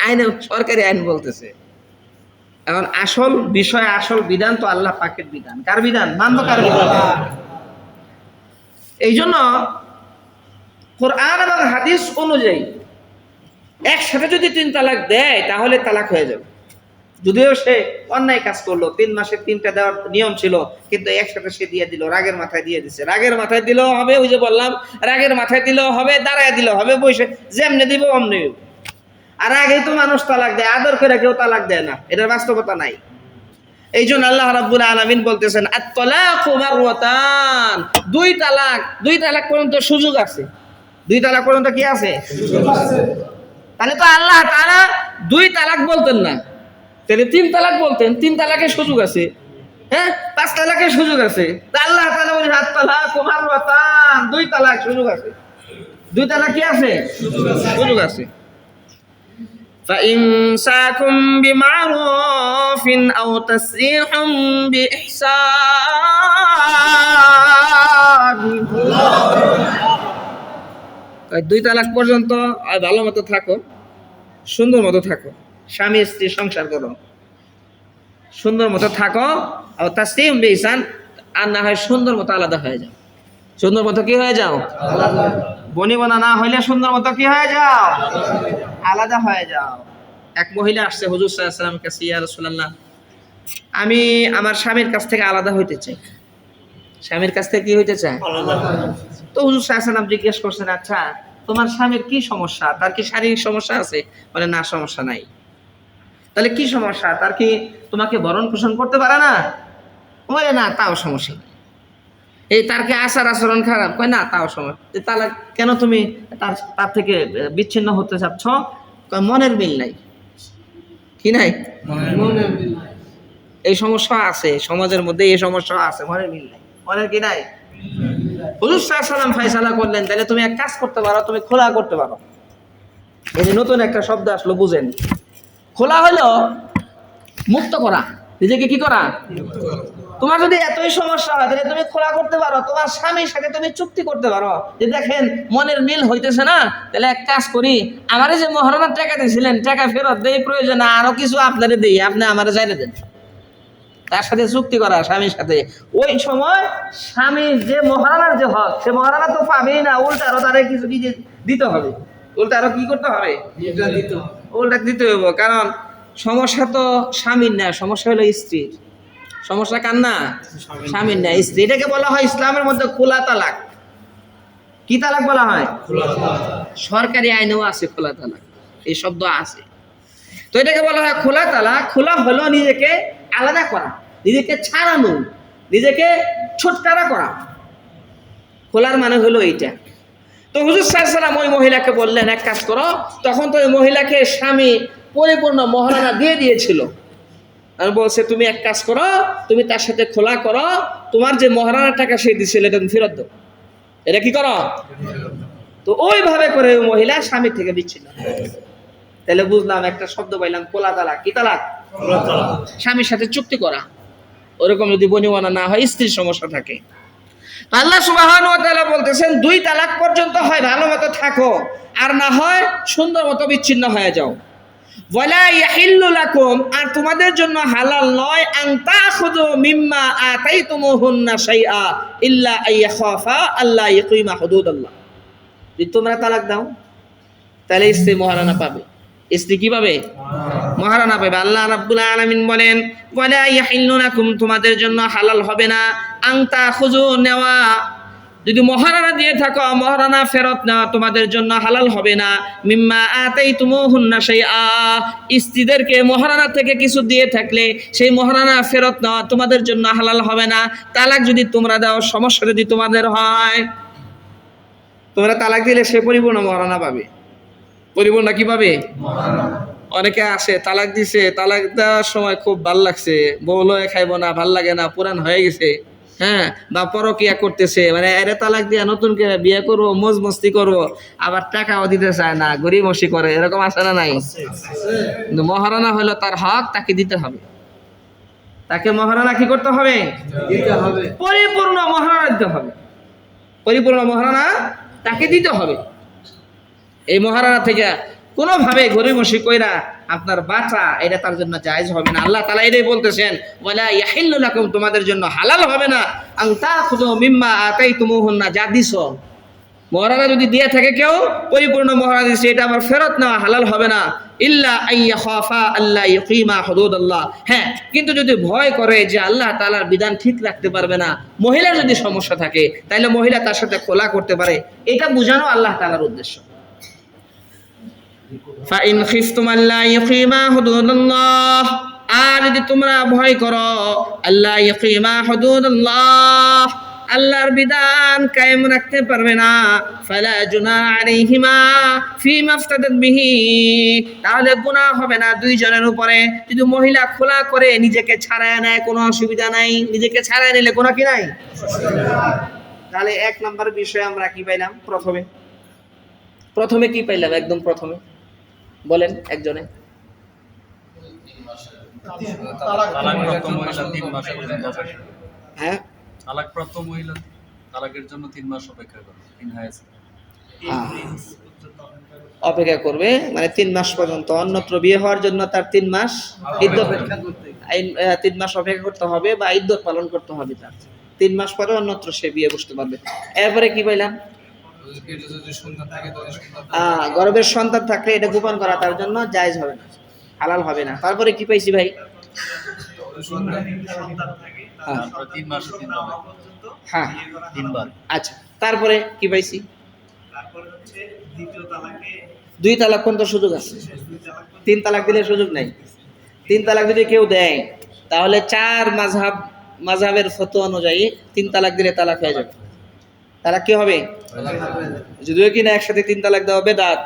আইনে, সরকারি আইন বলতেছে। এখন আসল বিষয়, আসল বিধান তো আল্লাহ পাকের বিধান। কার বিধান? মানব কার বিধান? এই জন্য কোরআন এবং হাদিস অনুযায়ী একসাথে যদি 3 তালাক দেয় তাহলে তালাক হয়ে যাবে। যদিও সে অন্যায় কাজ করলো, 3 মাসে 3টা দেওয়ার নিয়ম ছিল, কিন্তু একসাথে সে দিয়ে দিল, রাগের মাথায় দিয়ে দিচ্ছে। রাগের মাথায় দিলেও হবে, ওই যে বললাম, রাগের মাথায় দিলেও হবে, দাঁড়ায় দিলেও হবে, বসে যেমনি দিব অমনি। আর আগেই তো মানুষ তালাক দেয়, আদর করে কেউ তালাক দেয় না, এটার বাস্তবতা নাই। এই জন্য আল্লাহ রাব্বুল আলামিন বলতেছেন আত-তালাকু মারওয়াতান, 2 তালাক পর্যন্ত সুযোগ আছে। 2 তালাক পর্যন্ত কি আছে? সুযোগ আছে। তাহলে তো আল্লাহ তাআলা 2 তালাক বলতেন না, তাহলে 3 তালাক বলতেন। 3 তালাকের সুযোগ আছে, হ্যাঁ, 5 তালাকের সুযোগ আছে। তা আল্লাহ তাআলা বলেন আত-তালাকু মারওয়াতান, 2 তালাক সুযোগ আছে। 2 তালাক কি আছে? সুযোগ আছে। فإمساكم بمعروف أو تسريح بإحسان। 2 তালাক পর্যন্ত ভালো মতো থাকো, সুন্দর মতো থাকো, স্বামী স্ত্রী সংসার করো, সুন্দর মতো থাকো। আর তাসরিহ বিইহসান, আর না হয় সুন্দর মতো আলাদা হয়ে যাও। সুন্দর মতো কি হয়ে যাও? বনিবনা না হইলে সুন্দর মতো কি হয়ে যাও? আলাদা হয়ে যাও। এক মহিলা আসছে হুজুর সাল্লাল্লাহু আলাইহি ওয়াসাল্লামের কাছে, ইয়া রাসূলুল্লাহ, আমি আমার স্বামীর কাছ থেকে আলাদা হইতে চাই। স্বামীর কাছ থেকে কি হইতে চায়? আলাদা। তো হুজুর সাল্লাল্লাহু আলাইহি ওয়াসাল্লাম জিজ্ঞেস করছেন, আচ্ছা তোমার স্বামীর কি সমস্যা? তার কি শারীরিক সমস্যা আছে? বলে না, সমস্যা নাই। তাহলে কি সমস্যা? তার কি তোমাকে ভরণ পোষণ করতে পারে না? বলে না, তাও সমস্যা নেই। এই তার কি আচার আচরণ খারাপ? কয় না, তাও সমস্যা। তাহলে কেন তুমি তার থেকে বিচ্ছিন্ন হতে চাচ্ছ? কয় মনের মিল নাই। কি নাই? মনের মিল নাই। এই সমস্যা আছে সমাজের মধ্যে, এই সমস্যা আছে, মনের মিল নাই। মনের কি নাই? হুজুর সাল্লাল্লাহু আলাইহি ওয়াসাল্লাম ফয়সালা করলেন, তাহলে তুমি এক কাজ করতে পারো, তুমি খোলা করতে পারো। এই যে নতুন একটা শব্দ আসলো, বুঝেন। খোলা হলো মুক্ত করা, নিজেকে কি করা? তোমার যদি এতই সমস্যা হয় তাহলে তুমি খোলা করতে পারো, তোমার স্বামীর সাথে তুমি চুক্তি করতে পারো যে দেখেন মনের মিল হইতেছে না, তাহলে এক কাজ করি, আমারে যে মহারণার টাকা দিয়েছিলেন টাকা ফেরত দেই, প্রয়োজন আরো কিছু আপনারে দেই, আপনি আমারে চাইলে দেন। তার সাথে চুক্তি করা স্বামীর সাথে। ওই সময় স্বামীর যে মহারণার যে হক, সে মহারণা তো পাবেই না, উল্টা আরো তারে কিছু দিতে হবে। উল্টা আরো কি করতে হবে? উল্টা দিতে হবে। কারণ সমস্যা তো স্বামীর না, সমস্যা হলো স্ত্রীর। সমস্যা কার না? স্বামীর না, স্ত্রী। এটাকে বলা হয় ইসলামের মধ্যে খোলা তালাক। কি তালাক বলা হয়? সরকারি আইনেও আছে খোলা তালাক, এই শব্দ আছে। তো এটাকে বলা হয় খোলা তালাক। খোলা হলো নিজেকে আলাদা করা, নিজেকে ছাড়ানো, নিজেকে ছুটকারা করা। খোলার মানে হলো এইটা। তো হুজুর সাল্লাল্লাহু আলাইহি ওয়াসাল্লাম ওই মহিলাকে বললেন এক কাজ করো। তখন তো ওই মহিলাকে স্বামী পরিপূর্ণ মহারণা দিয়ে দিয়েছিল। আর বলছে তুমি এক কাজ করো, তুমি তার সাথে খোলা করো, তোমার যে মহারণার টাকা সে দিছিল এটা তুমি ফেরত দাও। এটা কি করো? তো ওইভাবে করে ওই মহিলা স্বামী থেকে বিচ্ছিন্ন। তাহলে বুঝলাম একটা শব্দ পাইলাম, খোলা তালাক। কি তালাক? স্বামীর সাথে চুক্তি করা। ওরকম যদি বনিবনা না হয়, স্ত্রীর সমস্যা থাকে। আল্লাহ সুবহানাহু ওয়া তাআলা বলতেছেন 2 তালাক পর্যন্ত হয় ভালো মতো থাকো, আর না হয় সুন্দর মতো বিচ্ছিন্ন হয়ে যাও। ওয়ালা ইয়াহিল্লু লাকুম, আর তোমাদের জন্য হালাল নয়, আন তাখুযু মিম্মা আতাইতুমুহুন্না শাইআ ইল্লা আইয়াখাফা আল্লা ইয়াকিমা হুদুদাল্লাহ। যদি তোমরা তালাক দাও তাহলে স্ত্রী মহারানা পাবে। স্ত্রী কি পাবে? মহারানা পাবে। আল্লাহ রাব্বুল আলামিন বলেন ওয়ালা ইয়াহিল্লু লাকুম, তোমাদের জন্য হালাল হবে না, আন তাখুযু নেওয়া যদি মহারানা দিয়ে থাকো, মহারানা ফেরত নেওয়া তোমাদের জন্য হালাল হবে না। মিম্মা আতাইতুমুহুন্না শাইআ, স্ত্রীদেরকে মহারানা থেকে কিছু দিয়ে থাকলে সেই মহারানা ফেরত নেওয়া তোমাদের জন্য হালাল হবে না। তালাক যদি তোমরা দাও, সমস্যা যদি তোমাদের হয়, তোমরা তালাক দিলে সে পরিপূর্ণ মহারানা পাবে। পরিপূর্ণ কি পাবে? অনেকে আসে তালাক দিছে, তালাক দেওয়ার সময় খুব ভাল লাগছে, বউলো খাইব না, ভাল লাগে না, পুরান হয়ে গেছে, হ্যাঁ, বা পরকিয়া করতেছে, মানে এরে তালাক দিয়ে নতুন করে বিয়ে করবো, মজ মস্তি করবো, আবার টাকাও দিতে চায় না, গরিমসি করে, এরকম আছে না নাই? কিন্তু মহারানা হলো তার হক, তাকে দিতে হবে। তাকে মহারানা কি করতে হবে? দিতে হবে। পরিপূর্ণ মহারানা দিতে হবে। পরিপূর্ণ মহারানা তাকে দিতে হবে। এই মহারানা থেকে কোনোভাবে গরিমসি কইরা আপনার বাঁচা, এটা তার জন্য জায়েজ হবে না। আল্লাহ তাআলা এটাই বলতেছেন, ওয়ালা ইয়াহিল্লু লাকুম, তোমাদের জন্য হালাল হবে না, আন তাখুযু মিম্মা আতাইতুমুহুন্না, যা দিছো। মহারানা যদি দিয়ে থাকে কেউ, পরিপূর্ণ মহারানা দিচ্ছে, এটা আবার ফেরত নেওয়া হালাল হবে না। ইল্লা আইয়াখাফা আল্লা ইউকিমা হুদুদাল্লাহ, হ্যাঁ, কিন্তু যদি ভয় করে যে আল্লাহ তাআলার বিধান ঠিক রাখতে পারবে না, মহিলার যদি সমস্যা থাকে, তাহলে মহিলা তার সাথে খোলা করতে পারে, এটা বোঝানো আল্লাহ তাআলার উদ্দেশ্য। ফাইন খিফতুম আল্লা ইউকিমা হুদুদাল্লাহ, আর যদি তোমরা ভয় করো আল্লা ইউকিমা হুদুদাল্লাহ, আল্লাহর বিধান কায়েম রাখতে পারবে না, ফালা জুনাহ আলাইহিমা ফিমা ইফতাদাত বিহি, তাহলে গুনাহ হবে না দুইজনের উপরে। যদি মহিলা খোলা করে নিজেকে ছাড়ায় নেয়, কোনো অসুবিধা নাই, নিজেকে ছাড়ায় নিলে কোনো কি নাই। তাহলে এক নাম্বার বিষয় আমরা কি পাইলাম? প্রথমে কি পাইলাম? একদম প্রথমে বলেন একজনে। হ্যাঁ, তালাকপ্রাপ্ত মহিলা তালাকের জন্য 3 মাস অপেক্ষা করবে, অপেক্ষা করবে, মানে 3 মাস পর্যন্ত। অন্যত্র বিয়ে হওয়ার জন্য তার 3 মাস ইদ্যত, 3 মাস অপেক্ষা করতে হবে বা ইদ্যত পালন করতে হবে তার। 3 মাস পরে অন্যত্র সে বিয়ে বসতে পারবে। এরপরে কি পাইলাম? গর্ভের সন্তান থাকলে এটা গোপন করা তার জন্য জায়েজ হবে না, হালাল হবে না। তারপরে কি পাইছি ভাই? হ্যাঁ, 3 বার। আচ্ছা, তারপরে কি পাইছি? 2 তালাক পর্যন্ত সুযোগ আছে। 3 তালাক দিলে সুযোগ নাই। 3 তালাক যদি কেউ দেয়, তাহলে 4 মাযহাবের ফতোয়া অনুযায়ী 3 তালাক দিলে তালাক হয়ে যাবে। তালাক কি হবে? যদিও কিনা একসাথে 3 তালাক দেওয়া বেদাত,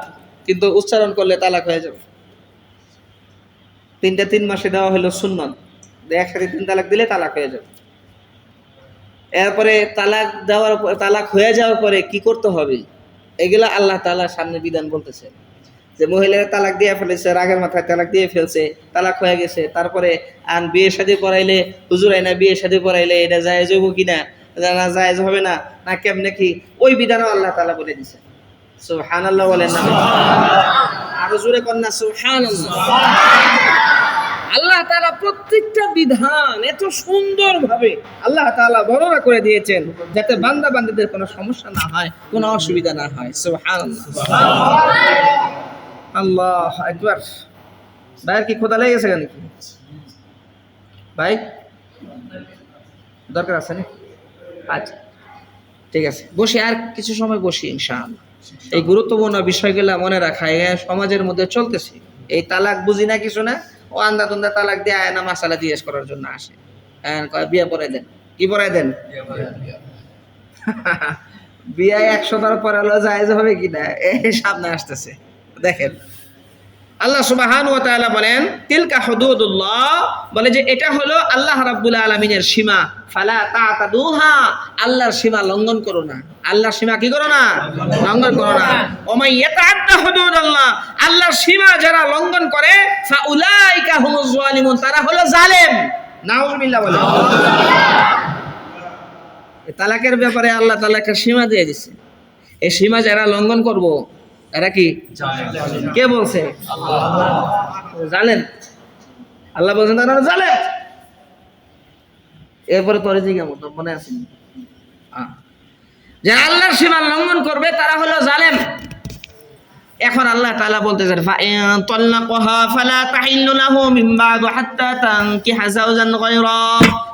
কিন্তু উচ্চারণ করলে তালাক হয়ে যাবে। 3 মাসে দেওয়া হলো সুন্নত, একসাথে 3 তালাক দিলে তালাক হয়ে যাবে। এরপরে তালাক হয়ে যাওয়ার পরে কি করতে হবে, এগুলা আল্লাহ তাআলার সামনে বিধান বলতেছে। যে মহিলারা তালাক দিয়ে ফেলেছে, রাগের মাথায় তালাক দিয়ে ফেলছে, তালাক হয়ে গেছে, তারপরে আন বিয়ে শাদী পড়াইলে, হুজুর আইনা বিয়ে শাদী পড়াইলে এটা জায়েজ হইব কিনা, না জায়েজ হবে না, না কেমনে কি, ওই বিধানও আল্লাহ তাআলা বলে দিছে। সুবহানাল্লাহ বলেন না? আরো জোরে কর না সুবহানাল্লাহ। আল্লাহ তাআলা প্রত্যেকটা বিধান এত সুন্দরভাবে আল্লাহ তাআলা বর্ণনা করে দিয়েছেন, যাতে বান্দা বান্দীদের কোনো সমস্যা না হয়, কোনো অসুবিধা না হয়। সুবহানাল্লাহ, আল্লাহু আকবার। ভাই কি খোদা লেগে গেছে নাকি ভাই? দরকার আছে না? আচ্ছা, ঠিক আছে, বসি, আর কিছু সময় বসি ইনশাআল্লাহ। এই গুরুত্বপূর্ণ বিষয়গুলো মনে রাখা সমাজের মধ্যে চলতেছে। এই তালাক বুঝি না কিছু না, ও আন্দা তুন্দা তালাক দিয়ে আয় না, মাসালা জিজ্ঞেস করার জন্য আসে, বিয়ে পড়াই দেন। কি পড়াই দেন? বিয়ে 100 বার পরে হলো জায়েজ হবে কিনা, এই সামনে আসতেছে। দেখেন আল্লাহ সুবহানাহু ওয়া তাআলা বলেন, তিলকা হুদুদুল্লাহ, বলে যে এটা হলো আল্লাহ রাব্বুল আলামিনের সীমা, ফালা তাতাদুহা, আল্লাহর সীমা লঙ্ঘন করো না। আল্লাহর সীমা কি করো না? লঙ্ঘন করো না। ওমাই ইয়াতাআদ্দা হুদুদাল্লাহ, আল্লাহর সীমা যারা লঙ্ঘন করে, ফাউলাইকা হুমুজ জালিমুন, তারা হলো জালেম। নাউযুবিল্লাহ বলে। তালাকের ব্যাপারে আল্লাহ তাআলা একটা সীমা দিয়ে দিয়েছে। এই সীমা যারা লঙ্ঘন করবো এরা কি? কে বলছে? জানেন? আল্লাহ বলছেন তারা জালেম। এরপরে তোরে জিজ্ঞাসা মতো মনে আছে, যে আল্লাহর সীমা লঙ্ঘন করবে তারা হলো জালেম। এখন আল্লাহ তাআলা বলতেছেন ফাইন তাল্লাকাহা ফালা তাহিল্লু লাহু মিন বাদু হাত্তা তানকিহা যাওজান গায়রা।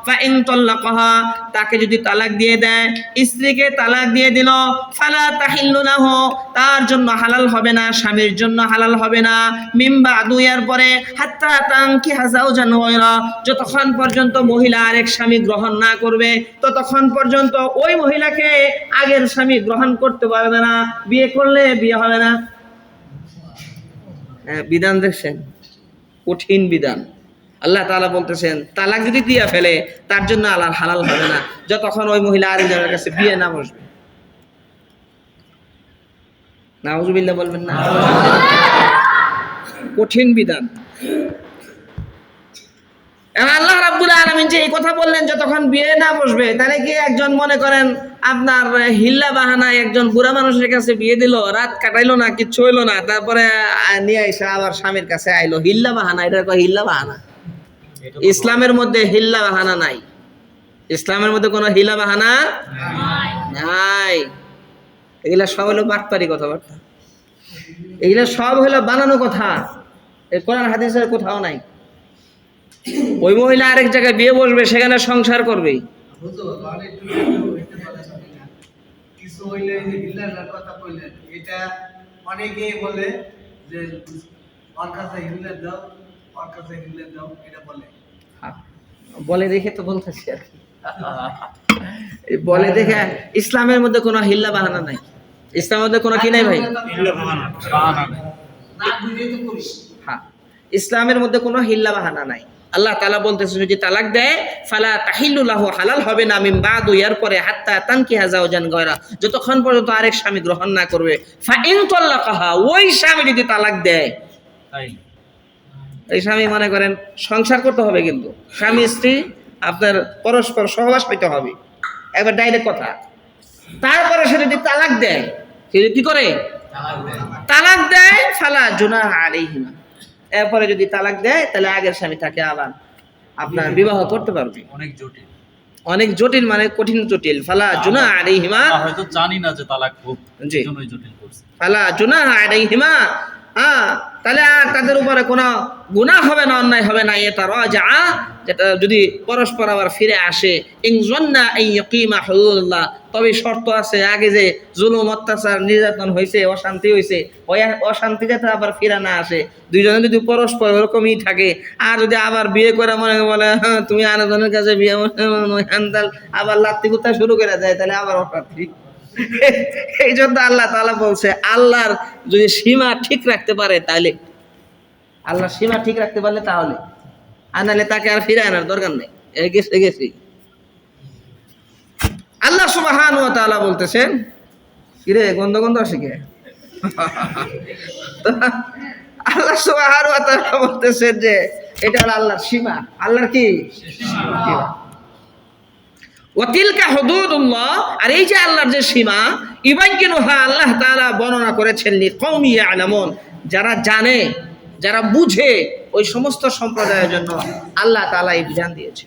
ফাইন তাল্লাকাহা, তাকে যদি তালাক দিয়ে দেয়, স্ত্রীকে তালাক দিয়ে দিল, ফালা তাহিল্লু লাহু, তার জন্য হালাল হবে না, স্বামীর জন্য হালাল হবে না, মিন বাদু, এর পরে, হাত্তা তানকিহা যাওজান গায়রা, যতক্ষণ পর্যন্ত মহিলা আরেক স্বামী গ্রহণ না করবে ততক্ষণ পর্যন্ত ওই মহিলাকে আগের স্বামী গ্রহণ করতে পারবে না, বিয়ে করলে বিয়ে হবে না। বিধান দেখছেন, কঠিন বিধান। আল্লাহ তাআলা বলতেছেন তালাক যদি দিয়া ফেলে তার জন্য আল্লাহ হালাল হবে না যতক্ষণ ওই মহিলা আরেকজনের কাছে বিয়ে না বসবে। নাউজুবিল্লাহ বলবেন না, কঠিন বিধান। আল্লাহ রাব্বুল আলামিন যে এই কথা বললেন যতক্ষণ বিয়ে না বসবে, তাহলে কি একজন মনে করেন আপনার হিল্লা বাহানায় একজন বুড়া মানুষের কাছে বিয়ে দিল, রাত কাটাইলো না, কিচ্ছু হইলো না, তারপরে নিয়ে এসে আবার স্বামীর কাছে আইলো, হিল্লা বাহানা, এটা কয় হিল্লা বাহানা। ইসলামের মধ্যে হিল্লা বাহানা নাই, ইসলামের মধ্যে কোনো হিলা বাহানা নাই। এগুলা সব হলো বাটপারি কথাবার্তা, এগুলা সব হলো বানানো কথা, এই কোরআন হাদিসের কোথাও নাই। ওই মহিলা আরেক জায়গায় বিয়ে বসবে, সেখানে সংসার করবে। কিছু হইলে হিল্লার কথা কইলেন, এটা অনেকেই বলে যে ওর কাছে হিল্লার দাও, ওর কাছে হিল্লার দাও, এটা বলে। বলে দেখে তো বলতেছি আর কি, বলে দেখে। ইসলামের মধ্যে কোনো হিল্লা বাহানা নাই, ইসলামের মধ্যে কোনো কি নাই ভাই, না বুঝেই তো করিস। হ্যাঁ, ইসলামের মধ্যে কোনো হিল্লা বাহানা নাই। আল্লাহ তাআলা বলতেছে যদি তালাক দেয় ফালা তাহিল্লু লাহু, হালাল হবে না, মিন বাদু, এর পরে, হাত্তা তানকিহা যাওজান গায়রা, যতক্ষণ পর্যন্ত আরেক স্বামী গ্রহণ না করবে। ফাইন তাল্লাকাহা, ওই স্বামী যদি তালাক দেয়, এই স্বামী মনে করেন সংসার করতে হবে, কিন্তু স্বামী স্ত্রী আপনার পরস্পর সহবাস হইতে হবে, একবার ডাইরেক্ট কথা। তারপরে সে যদি তালাক দেয়, সে কি করে তালাক দেয়, ফালা জুনাহা আলাইহিমা, এরপরে যদি তালাক দেয় তাহলে আগের স্বামী তাকে আবার আপনার বিবাহ করতে পারবে। অনেক জটিল, অনেক জটিল মানে কঠিন জটিল। ফালা জুনাহা আলাইহিমা, হয়তো জানি না যে তালাক খুব, জি, জন্যই জটিল করছে। ফালা জুনাহা আলাইহিমা, তাহলে আর তাদের উপরে কোনো গুনাহ হবে না, অন্যায় হবে না। এটা রাজা, যেটা যদি পরস্পর আবার ফিরে আসে, ইনজান্না আইয়াকিমা হুদুদাল্লাহ, তবে শর্ত আছে, আগে যে জুলুম অত্যাচার নির্যাতন হয়েছে, অশান্তি হয়েছে, ওই অশান্তি যাতে আবার ফিরে না আসে। দুইজনে যদি পরস্পর ওরকমই থাকে, আর যদি আবার বিয়ে করে মনে বলে তুমি আরেকজনের কাছে বিয়ে হ্যান্দাল, আবার লাত্তি কুত্তা শুরু করে দেয়, তাহলে আবার অশান্তি। এই জন্য আল্লাহ তাআলা বলছে আল্লাহর যদি সীমা ঠিক রাখতে পারে, তাহলে আল্লাহ সীমা ঠিক রাখতে পারলে তাহলে, আর নাহলে তাকে আর ফিরে আনার দরকার নেই, গেছি। আল্লাহ সুবহানাহু ওয়া তাআলা বলতেছেন, কিরে গন্ধ গন্ধ আসে কে? আল্লাহ সুবহানাহু ওয়া তাআলা বলতেছেন যে এটা হলো আল্লাহর সীমা, আল্লাহর কি সীমা। ওয়াতিলকা হুদুদুল্লাহ, আর এই যে আল্লাহর যে সীমা, ইবাইয়িনুহা, আল্লাহ তাআলা বর্ণনা করেছেন লিকওমি ইয়ালামুন, যারা জানে, যারা বুঝে, ওই সমস্ত সম্প্রদায়ের জন্য আল্লাহ তাআলা এই বিধান দিয়েছে।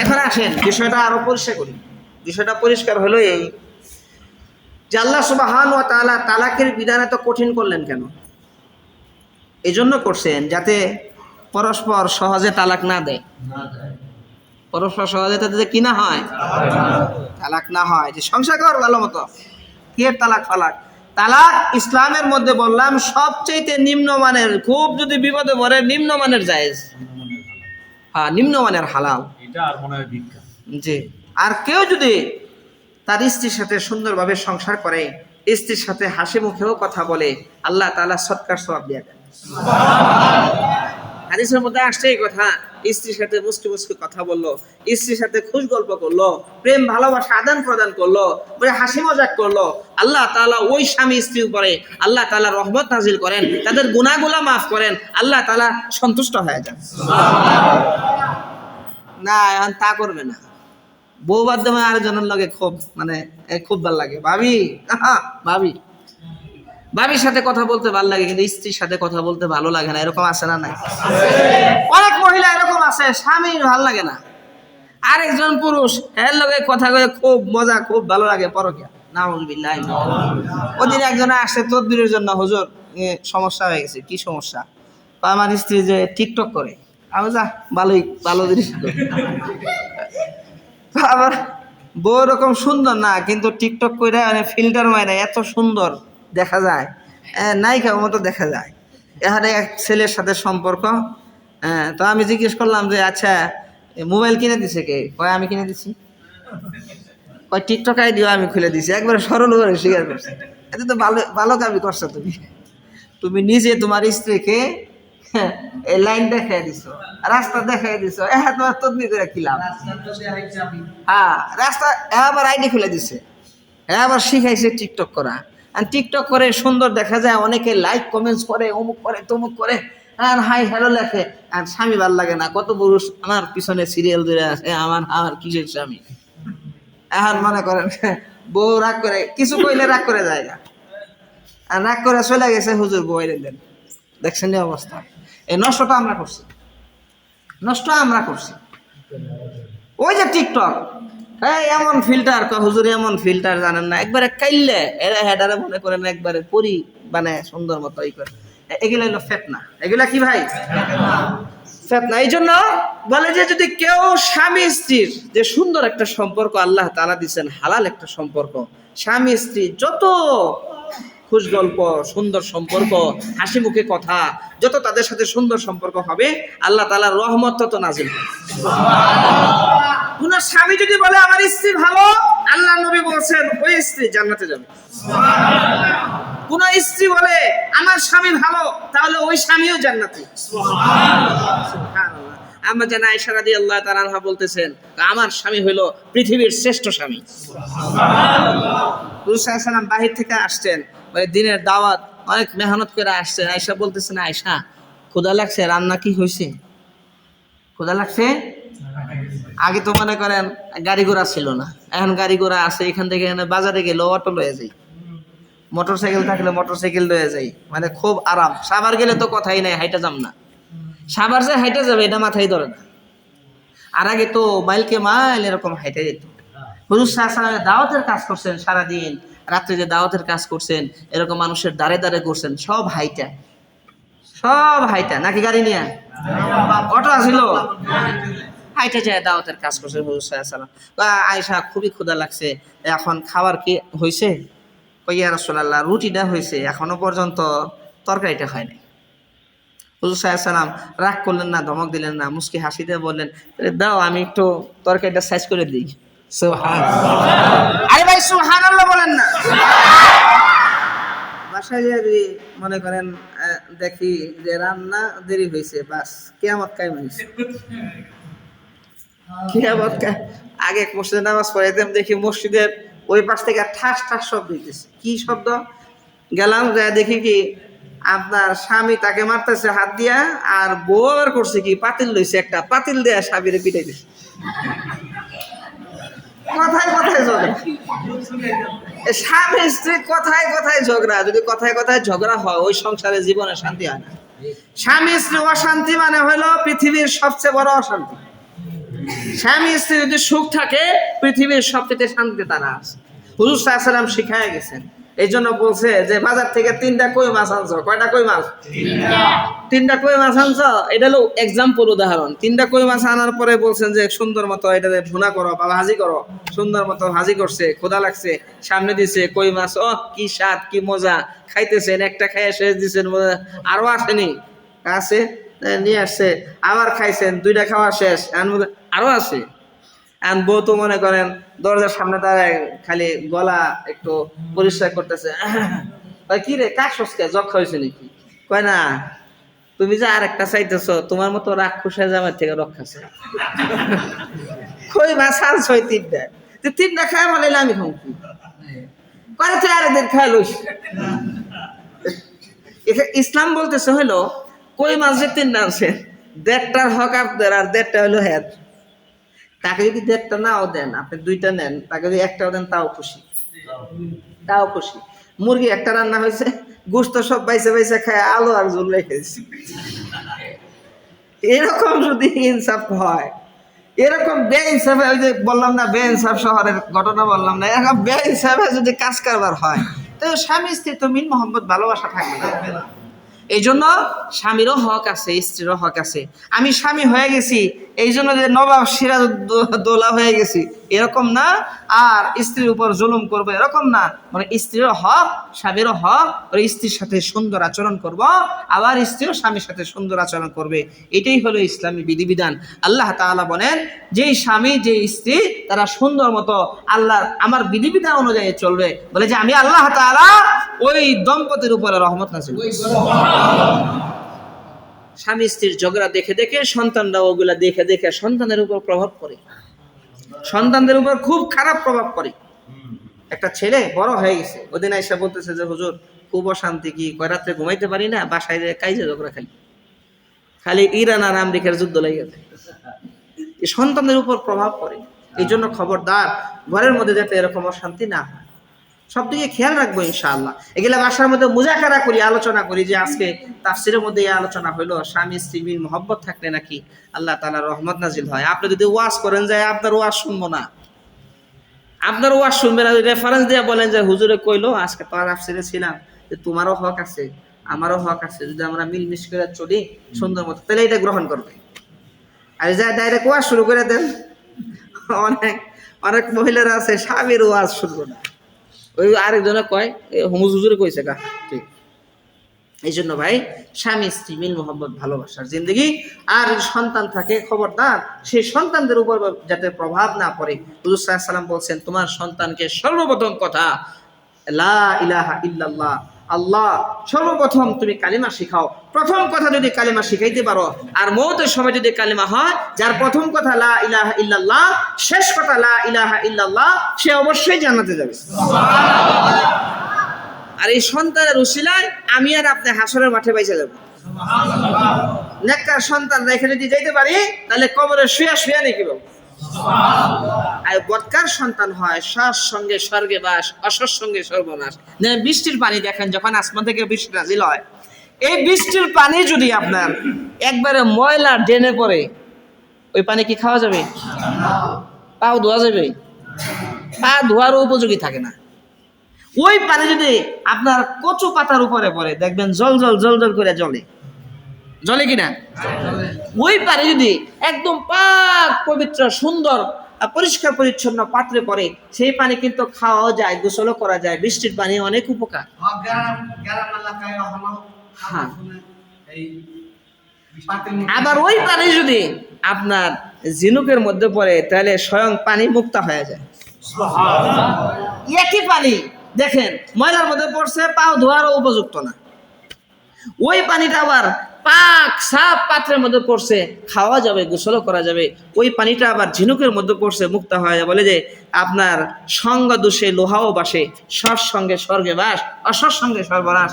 এখন আসেন বিষয়টা আরো পরিষ্কার করি। বিষয়টা পরিষ্কার হলো এই যে আল্লাহ সুবহানাহু ওয়া তাআলা তালাকের বিধান এত কঠিন করলেন কেন? এই জন্য করছেন যাতে পরস্পর সহজে তালাক না দেয়, পরস্পর সহজে তাদের কি না হয়, তালাক না হয়, যে সংসার কর ভালো মতো, কি তালাক ফালাক। তালাক ইসলামের মধ্যে বললাম সবচেয়ে নিম্নমানের, খুব যদি বিপদে পড়ে নিম্নমানের জায়েজ, হ্যাঁ নিম্নমানের হালাল, এটা আর মনে হয় ভিক্ষা। জি, আর কেউ যদি তার স্ত্রীর সাথে সুন্দরভাবে সংসার করে, স্ত্রীর সাথে হাসি মুখেও কথা বলে, আল্লাহ তাআলা সৎকার সওয়াব দিয়ে দেন। হাদিসের মধ্যে আসছে এই কথা, স্ত্রীর সাথে মুস্কি মুস্কি কথা বললো, স্ত্রীর সাথে খুশ গল্প করলো, প্রেম ভালোবাসা আদান প্রদান করলো, হাসি মজাক করলো, আল্লাহ তাআলা ওই স্বামী স্ত্রীর উপরে আল্লাহ তাআলা রহমত নাজিল করেন, তাদের গুনাহগুলো মাফ করেন, আল্লাহ তাআলা সন্তুষ্ট হয়ে যান। না এখন তা করবে না, বউ মাধ্যমে আরেকজনের লগে খুব মানে খুব ভালো লাগে, ভাবি ভাবি ভাবির সাথে কথা বলতে ভালো লাগে, কিন্তু স্ত্রীর সাথে কথা বলতে ভালো লাগে না, এরকম আছে না নাই? অনেক মহিলা এরকম আছে, স্বামীর ভালো লাগে না, আরেকজন পুরুষ এর লগে কথা কয়ে খুব মজা, খুব ভালো লাগে, পরকিয়া। নাউজুবিল্লাহ। ওদিন একজন আসছে তদবিরের জন্য, হুজুর সমস্যা হয়ে গেছে। কি সমস্যা? আমার স্ত্রী যে টিকটক করে। আমি যা ভালোই ভালো জিনিস। আবার বউ এরকম সুন্দর না, কিন্তু টিকটক করে মানে ফিল্টার মারে এত সুন্দর দেখা যায়, নায়িকার মতো দেখা যায়। এখানে এক ছেলের সাথে সম্পর্ক। তো আমি জিজ্ঞেস করলাম যে আচ্ছা মোবাইল কিনে দিছে কে? কয় আমি কিনে দিছি। কয় টিকটক আইডিও আমি খুলে দিছি। একবারে সরল করে স্বীকার করছে। এতে তো ভালো ভালো কাজই করছো তুমি। তুমি নিজে তোমার স্ত্রীকে এই লাইন দেখাই দিছো, রাস্তা দেখাই দিছো, তোমার তদবি করে কি লাভ? হ্যাঁ, রাস্তা আবার আইডি খুলে দিছে, আবার শিখাইছে টিকটক করা। আর টিকটক করে সুন্দর দেখা যায়, অনেকে লাইক কমেন্টস করে, অমুক করে তমুক করে, আর হাই হ্যালো লেখে। আর স্বামী ভাল লাগে না, কত পুরুষ আমার পিছনে সিরিয়াল ধরে আছে, আমার কিসের স্বামী। এখন মনে করেন বউ রাগ করে, কিছু কইলে রাগ করে যায় না, আর রাগ করে চলে গেছে, হুজুর বউ এনে দেন। দেখছেন এই অবস্থা। এই নষ্টটা আমরা করছি, নষ্ট আমরা করছি। ওই যে টিকটক, এমন ফিল্টার, হুজুর এমন ফিল্টার জানেন না, একবারে কাইলে এরা হেডারে মনে করেন একবারে পরি মানে সুন্দর মতো ই করে। এগুলো হলো ফেতনা। এগুলা কি ভাই? ফেতনা। এই জন্য বলে যে যদি কেউ স্বামী স্ত্রীর যে সুন্দর একটা সম্পর্ক আল্লাহ তাআলা দিচ্ছেন, হালাল একটা সম্পর্ক, স্বামী স্ত্রী যত খুশ গল্প, সুন্দর সম্পর্ক, হাসি মুখে কথা, যত তাদের সাথে সুন্দর সম্পর্ক হবে, আল্লাহ তাআলার রহমত তত নাজিল হবে। কোন স্বামী যদি বলে আমার স্ত্রী ভালো, আল্লাহ নবী বলছেন ওই স্ত্রী জান্নাতে যাবে। কোন স্ত্রী বলে আমার স্বামী ভালো, তাহলে ওই স্বামীও জান্নাতি। সুবহানাল্লাহ। আমরা জানি আয়েশা রাদিয়াল্লাহু তাআলা আনহা বলতেছেন আমার স্বামী হলো পৃথিবীর শ্রেষ্ঠ স্বামী। সুবহানাল্লাহ। রাসূল সাল্লাল্লাহু আলাইহি ওয়াসাল্লাম বাহির থেকে আসছেন, মানে দিনের দাওয়াত অনেক মেহনত করে আসছেন। আয়েশা বলতেছেন আয়েশা ক্ষুধা লাগছে, রান্না কি হয়েছে? ক্ষুধা লাগছে? আগে তো মনে করেন গাড়ি ঘোড়া ছিল না, এখন গাড়ি ঘোড়া আছে, এখান থেকে এখানে বাজারে গেলে অটো লয়ে যাই, মোটরসাইকেল থাকলে মোটরসাইকেল লয়ে যাই, মানে খুব আরাম। সাভার গেলে তো কথাই নাই, হাইটা যাম না, সাভার যে হাইটা যাবে এটা মাথায় ধরে না। আর আগে তো মাইলকে মাইল এরকম হাইটা যেত। হুজুর সাল্লাল্লাহু আলাইহি ওয়াসাল্লাম দাওয়াতের কাজ করছেন সারাদিন, রাত্রে যে দাওয়াতের কাজ করছেন, এরকম মানুষের দাঁড়ে দাঁড়ে করছেন, সব হাইটা, সব হাইটা নাকি গাড়ি নিয়ে? অটো আসিল, হাইটা যায় দাওয়াতের কাজ করছে হুজুর সাল্লাল্লাহু আলাইহি ওয়াসাল্লাম। আয়েশা খুবই ক্ষুধা লাগছে, এখন খাবার কি হয়েছে? ইয়া রাসূলুল্লাহ রুটিটা হয়েছে, এখনো পর্যন্ত তরকারিটা হয় নাই। হুজুর সাল্লাল্লাহু আলাইহি ওয়াসাল্লাম রাগ করলেন না, ধমক দিলেন না, মুস্কি হাসি দিয়ে বললেন দাও আমি একটু তরকারিটা সাইজ করে দিই। সুবহানাল্লাহ। আরে ভাই সুবহানাল্লাহ বলেন না। বাসায় যদি মনে করেন দেখি যে রান্না দেরি হয়েছে, বাস কিয়ামত কায়েম হয়েছে। কিয়ামত আগে মসজিদে নামাজ পড়াইতাম, দেখি মসজিদের ওই পাশ থেকে ঠাস ঠাস শব্দ দিতেছে। কি শব্দ? গেলাম যায় দেখি কি আপনার স্বামী তাকে মারতেছে হাত দিয়া, আর বউ আবার করছে কি পাতিল লইছে, একটা পাতিল দেয়া স্বামীরে পিটাই দিছে। কথায় কথায় ঝগড়া, স্বামী স্ত্রী কথায় কথায় ঝগড়া। যদি কথায় কথায় ঝগড়া হয়, ওই সংসারে জীবনে শান্তি হয় না। স্বামী স্ত্রী অশান্তি মানে হলো পৃথিবীর সবচেয়ে বড় অশান্তি। স্বামী স্ত্রী যদি সুখ থাকে, পৃথিবীর সবচেয়ে শান্তি তারা আছে। হুজুর সাল্লাল্লাহু আলাইহি ওয়াসাল্লাম শিখায় গেছেন। এই জন্য বলছে যে বাজার থেকে 3টা কই মাছ আনছো। কয়টা কই মাছ? 3টা কই মাছ আনছো। এটা হলো এক্সাম্পল, উদাহরণ। 3টা কই মাছ আনার পরে বলছেন যে সুন্দর মতো এটা ভুনা করো বা ভাজি করো। সুন্দর মতো ভাজি করছে, ক্ষুধা লাগছে, সামনে দিছে কই মাছ, ও কি স্বাদ, কি মজা, খাইতেছেন, একটা খাইয়ে শেষ দিচ্ছেন, আরো আসেনি, আছে নিয়ে আসছে, আবার খাইছেন, 2টা খাওয়া শেষ, আরো আছে। এখন বউ তো মনে করেন দরজার সামনে দাঁড়ায় খালি গলা একটু পরিষ্কার করতেছে। কি রে কাশসকে যক্ষা হয়েছে নাকি? কয় না, তুমি যে আরেকটা চাইতেছো, তোমার মতো রাক্ষসে জামার থেকে রক্ষা চাই। কই মাছ আনছো 3টা, 3টা খাই বলে আমি খাও কি করে, তুই আরেকদিন খাই লইস। ইসলাম বলতেছে হলো কই মাছ যে 3টা আনছে, 1.5টার হক আপনার আর 1.5টা হলো হ্যাঁ। তাকে যদি 1.5টা নাও দেন, আপনি 2টা নেন, তাকে যদি 1টাও দেন তাও খুশি, তাও খুশি। মুরগি একটা রান্না হয়েছে, গোশত সব বাইসে বাইসে খায়, আলু আর ঝোল রেখে দিচ্ছি। এরকম যদি ইনসাফ হয়, এরকম বেইনসাফে, ওই যে বললাম না বেইনসাফ শহরের ঘটনা বললাম না, এরকম বেইনসাফে যদি কাজ কারবার হয় তো স্বামী স্ত্রী তো মিল মোহাম্মত ভালোবাসা থাকবে না। এই জন্য স্বামীরও হক আছে, স্ত্রীরও হক আছে। আমি স্বামী হয়ে গেছি এই জন্য যে নবাব সিরাজউদ্দৌলা হয়ে গেছি এরকম না, আর স্ত্রীর উপর জুলুম করবো এরকম না। মানে স্ত্রীরও হক, স্বামীরও হক, ওর স্ত্রীর সাথে সুন্দর আচরণ করব, আবার স্ত্রীও স্বামীর সাথে সুন্দর আচরণ করবে। এটাই হলো ইসলামী বিধিবিধান। আল্লাহ তাআলা বলেন, যেই স্বামী যেই স্ত্রী তারা সুন্দর মতো আল্লাহ আমার বিধিবিধান অনুযায়ী চলবে, বলে যে আমি আল্লাহ তাআলা ওই দম্পতির উপরে রহমত নাযিল করব। স্বামী স্ত্রীর ঝগড়া দেখে দেখে সন্তানরা ওগুলা দেখে দেখে সন্তানের উপর প্রভাব পড়ে, সন্তানদের উপর খুব খারাপ প্রভাব পড়ে। একটা ছেলে বড় হয়ে গেছে, ওদিন আইসা বলতেছে যে হুজুর খুব অশান্তি, কি কয় রাত্রে ঘুমাইতে পারি না, বাসায় যে কাইজে ঝগড়া খালি খালি ইরান আর আমেরিকার যুদ্ধ লেগে গেছে। এই সন্তানদের উপর প্রভাব পড়ে। এই জন্য খবরদার ঘরের মধ্যে যাতে এরকম অশান্তি না হয়, সব দিকে খেয়াল রাখবো ইনশাআল্লাহ। এগুলা বাসার মধ্যে মুজাকারা করি, আলোচনা করি, যে আজকে তাফসীরের মধ্যে এই আলোচনা হইলো স্বামী স্ত্রী মিল মহব্বত থাকলে নাকি আল্লাহ তাআলার রহমত নাজিল হয়। আপনি যদি ওয়াজ করেন যায় আপনার ওয়াজ শুনবো না, আপনার ওয়াজ শুনবে না, রেফারেন্স দিয়ে বলেন যে হুজুরে কইলো আজকে তো তাফসীরে ছিলাম, যে তোমারও হক আছে আমারও হক আছে, যদি আমরা মিলমিশ করে চলি সুন্দর মতো, তাহলে এটা গ্রহণ করবে। আর যা ডাইরেক্ট ওয়াজ শুরু করে দেন, অনেক অনেক মহিলারা আছে স্বামীর ওয়াজ শুনবো না, ওই আরেকজনে কয় হুজুরে কইছে কা ঠিক। এই জন্য ভাই স্বামী স্ত্রী মিল মোহাম্মত ভালোবাসার জিন্দগি। আর সন্তান থাকে খবরদার সেই সন্তানদের উপর যাতে প্রভাব না পড়ে। হুজুর সাল্লাল্লাহু আলাইহি সাল্লাম বলছেন, তোমার সন্তানকে সর্বপ্রথম কথা লা ইলাহা ইল্লাল্লাহ, আল্লাহ সর্বপ্রথম তুমি কালিমা শিখাও। প্রথম কথা যদি কালিমা শিখাইতে পারো, আর মওতের সময় যদি কালিমা হয়, যার প্রথম কথা লা ইলাহা ইল্লাল্লাহ, শেষ কথা লা ইলাহা ইল্লাল্লাহ, সে অবশ্যই জান্নাতে যাবে। আর এই সন্তানের উসিলায় আমি আর আপনি হাসরের মাঠে বাইচা যাব। নেককার সন্তান রেখে যদি যাইতে পারি তাহলে কবরে শুয়া শুয়া নেকি পাবো। আর বদকার সন্তান হয় সৎ সঙ্গে স্বর্গে বাস, অসৎ সঙ্গে সর্বনাশ। বৃষ্টির পানি দেখেন যখন আসমান থেকে বৃষ্টি নাজিল হয়, এই বৃষ্টির পানি যদি আপনার একবারে ময়লা ড্রেনে পড়ে, ওই পানি কি খাওয়া যাবে? পাও ধোয়া যাবে? পা ধোয়ারও উপযোগী থাকে না। ওই পানি যদি আপনার কচু পাতার উপরে পড়ে, দেখবেন জল জল জল জল করে জ্বলে, জ্বলে কিনা? ওই পানি যদি একদম পাক পবিত্র সুন্দর পরিষ্কার পরিচ্ছন্ন পাত্রে পড়ে, সেই পানি কিন্তু খাওয়াও যায়, গোসলও করা যায়। বৃষ্টির পানি অনেক উপকার। হ্যাঁ, আবার ওই পানি যদি আপনার ঝিনুকের মধ্যে পড়ে তাহলে স্বয়ং পানি মুক্ত হয়ে যায়। একই পানি দেখেন ময়লার মধ্যে পড়ছে, পাও ধোয়ারও উপযুক্ত না। ওই পানিটা আবার পাক সাফ পাত্রের মধ্যে পড়ছে, খাওয়া যাবে, গোসলও করা যাবে। ওই পানিটা আবার ঝিনুকের মধ্যে পড়ছে, মুক্ত হয়ে যায়। বলে যে আপনার সঙ্গ দোষে লোহাও বাসে, সৎ সঙ্গে স্বর্গে বাস, অসৎ সঙ্গে সর্বনাশ।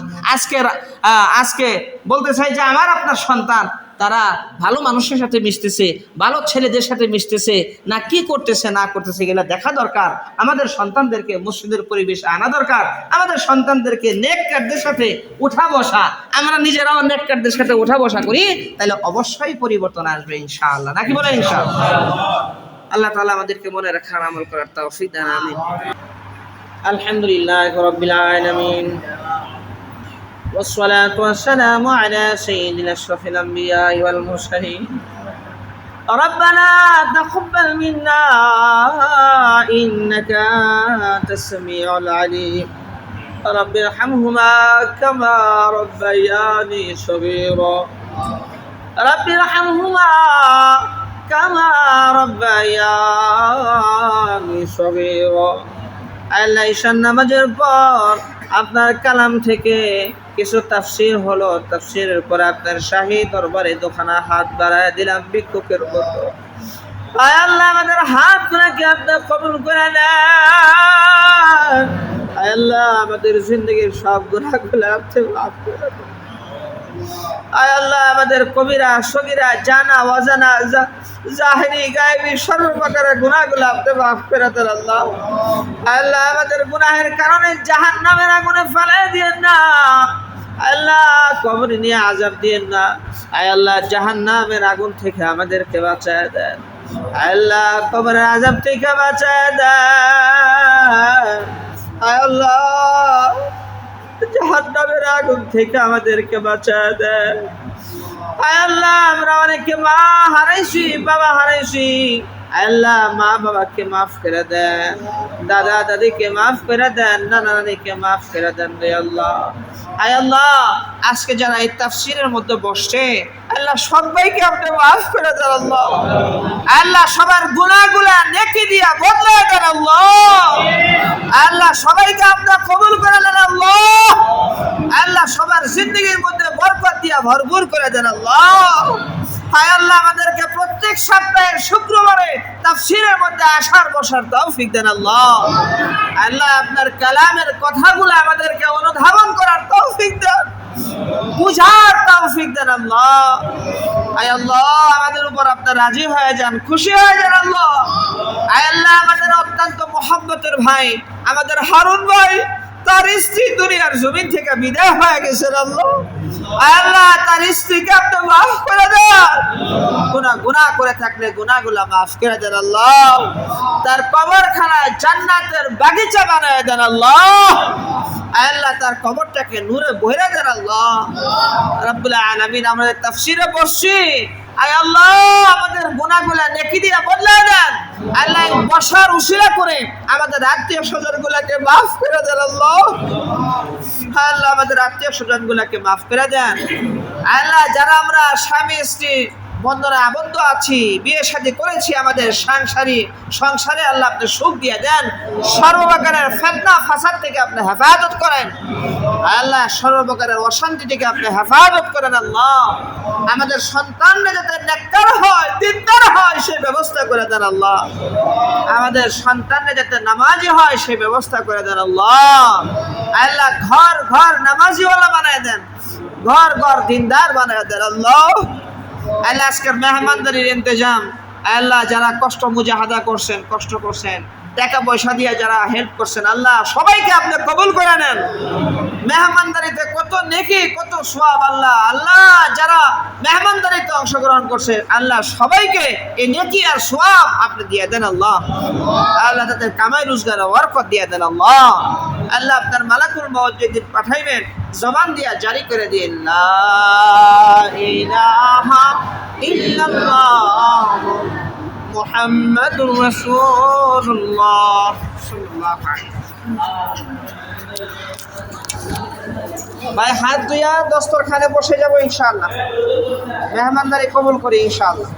আজকে বলতে চাই যে আমার আপনার সন্তান তারা ভালো মানুষের সাথে মিশতেছে, ভালো ছেলেদের সাথে মিশতেছে না, কি করতেছে না করতেছে, এগুলো দেখা দরকার। আমাদের সন্তানদেরকে মসজিদের পরিবেশে আনা দরকার। আমাদের সন্তানদেরকে নেককারদের সাথে উঠা বসা, আমরা নিজেরাও নেককারদের সাথে উঠা বসা করি, তাহলে অবশ্যই পরিবর্তন আসবে ইনশাআল্লাহ। নাকি বলে ইনশাআল্লাহ? আল্লাহ তাআলা আমাদেরকে মনে রাখার আমল করার তৌফিক দান। আমিন। আলহামদুলিল্লাহি রাব্বিল আলামিন, والصلاة والسلام على سيدنا أشرف الأنبياء والمرسلين. ربنا تقبل منا إنك أنت السميع العليم. رب ارحمهما كما ربياني صغيرا. رب ارحمهما كما ربياني صغيرا. আল্লাহ ঈশান নামাজের পর আপনার কালাম থেকে কিছু তাফসীর হলো, তাফসীরের পরে আপনার শাহী দরবারে দুখানা হাত বাড়ায় দিলাম ভিক্ষুকের মতো। আয় আল্লাহ আমাদের হাত গুনাহকে আপনি কবুল করে নেন। আয় আল্লাহ আমাদের জিন্দগির সব গুনাহগুলো আপনি মাফ করে দেন। আয় আল্লাহ আমাদের কবিরা সগীরা জানা অজানা জাহেরি গায়বী সর্বপ্রকারের গুনাহগুলো আপনি মাফ করে দেন। আল্লাহ আল্লাহ আমাদের গুনাহের কারণে জাহান্নামের আগুনে ফেলে দিয়েন না। আল্লাহ কবরে নিয়ে আযাব দিয়েন না। আয় আল্লাহ জাহান্নামের আগুন থেকে আমাদেরকে বাঁচায় দেন। আল্লাহ কবরের আযাব থেকে বাঁচায় দেন আল্লাহ জাহান্নামের আগুন থেকে আমাদেরকে বাঁচায় দেন আল্লাহ আমরা অনেকে মা হারাইছি বাবা হারাইছি আল্লাহ মা বাবাকে মাফ করে দেন দাদা দাদিকে মাফ করে দেন নানা নানিকে মাফ করে দেন রে আল্লাহ আল্লাহ আজকে যারা এই তাফসীরের মধ্যে বসছে আল্লাহ সবাইকে আপনি মাফ করে দেন আল্লাহ আল্লাহ সবার গুনাহগুলা নেকি দিয়া বদলে দেন আল্লাহ আল্লাহ সবাইকে আপনি কবুল করে নেন আল্লাহ আল্লাহ সবার জিন্দেগীর মধ্যে বরকত দিয়া ভরপুর করে দেন আল্লাহ হায় আল্লাহ আমাদেরকে প্রত্যেক সপ্তাহের শুক্রবারে তাফসীরের মধ্যে আসার বসার তৌফিক দেন আল্লাহ আল্লাহ আপনার কালামের কথাগুলো আমাদেরকে অনুধাবন করার তৌফিক দেন বুঝার তৌফিক দেন আল্লাহ আয় আল্লাহ আমাদের উপর আপনার রাজি হয়ে যান খুশি হয়ে যান আল্লাহ আয় আল্লাহ আমাদের অত্যন্ত মহব্বতের ভাই আমাদের হারুন ভাই তার স্ত্রী দুনিয়ার জমিন থেকে বিদায় হয়ে গেছেন আল্লাহ আল্লাহ তার স্ত্রীকে আপনি মাফ করে দেন গুনাহ করে থাকলে গুনাহগুলো মাফ করে দেন আল্লাহ তার কবরখানায় জান্নাতের বাগিচা বানায় দেন আল্লাহ আল্লাহ তার কবরটাকে নূরে ভরে দেন আল্লাহ রাব্বুল আলামিন আমাদের তাফসীরে বসছি আয় আল্লাহ আমাদের গুনাহগুলো নেকি দিয়ে বদলে দেন আল্লাহ বসার উসিলা করে আমাদের আত্মীয় স্বজনগুলোকে মাফ করে দেন আল্লাহ আল্লাহ আমাদের আত্মীয় স্বজনগুলোকে মাফ করে দেন আল্লাহ যারা আমরা স্বামী স্ত্রী বন্ধনে আবদ্ধ আছি বিয়ে শাদী করেছি আমাদের সংসারে আল্লাহ আপনি সুখ দিয়ে দেন সর্বপ্রকারের ফিতনা ফাসাদ থেকে আপনি হেফাজত করেন আল্লাহ সর্বপ্রকারের অশান্তি থেকে আপনি হেফাজত করেন আল্লাহ আমাদের সন্তানরা যাতে নেককার হয় দিনদার হয় সেই ব্যবস্থা করে দেন আল্লাহ আমাদের সন্তানরা যাতে নামাজি হয় সেই ব্যবস্থা করে দেন আল্লাহ আল্লাহ ঘর ঘর নামাজিওয়ালা বানায় দেন ঘর ঘর দিনদার বানায় দেন আল্লাহ আল্লাহ আজকের মেহমানদারির ইন্তজাম আল্লাহ যারা মুজাহাদা করছেন কষ্ট করছেন টাকা পয়সা দিয়ে যারা হেল্প করছেন আল্লাহ সবাইকে আপনি কবুল করে নেন মেহমানদারিতে কত নেকি কত সওয়াব আল্লাহ আল্লাহ যারা মেহমানদারিতে অংশগ্রহণ করছে আল্লাহ সবাইকে এই নেকি আর সওয়াব আপনি দিয়ে দেন আল্লাহ আল্লাহ তাদের কামাই রোজগারে বরকত দিয়ে দেন আল্লাহ আল্লাহ আপনার মালাকুল মউত যেদিন পাঠাইবেন জবান দিয়া জারি করে দিন লা ইলাহা ইল্লাল্লাহ মুহাম্মাদুর রাসূলুল্লাহ সাল্লাল্লাহু আলাইহি ভাই হাত ধুইয়া দস্তরখানে বসে যাব ইনশাআল্লাহ মেহমানদারি কবুল করি ইনশাআল্লাহ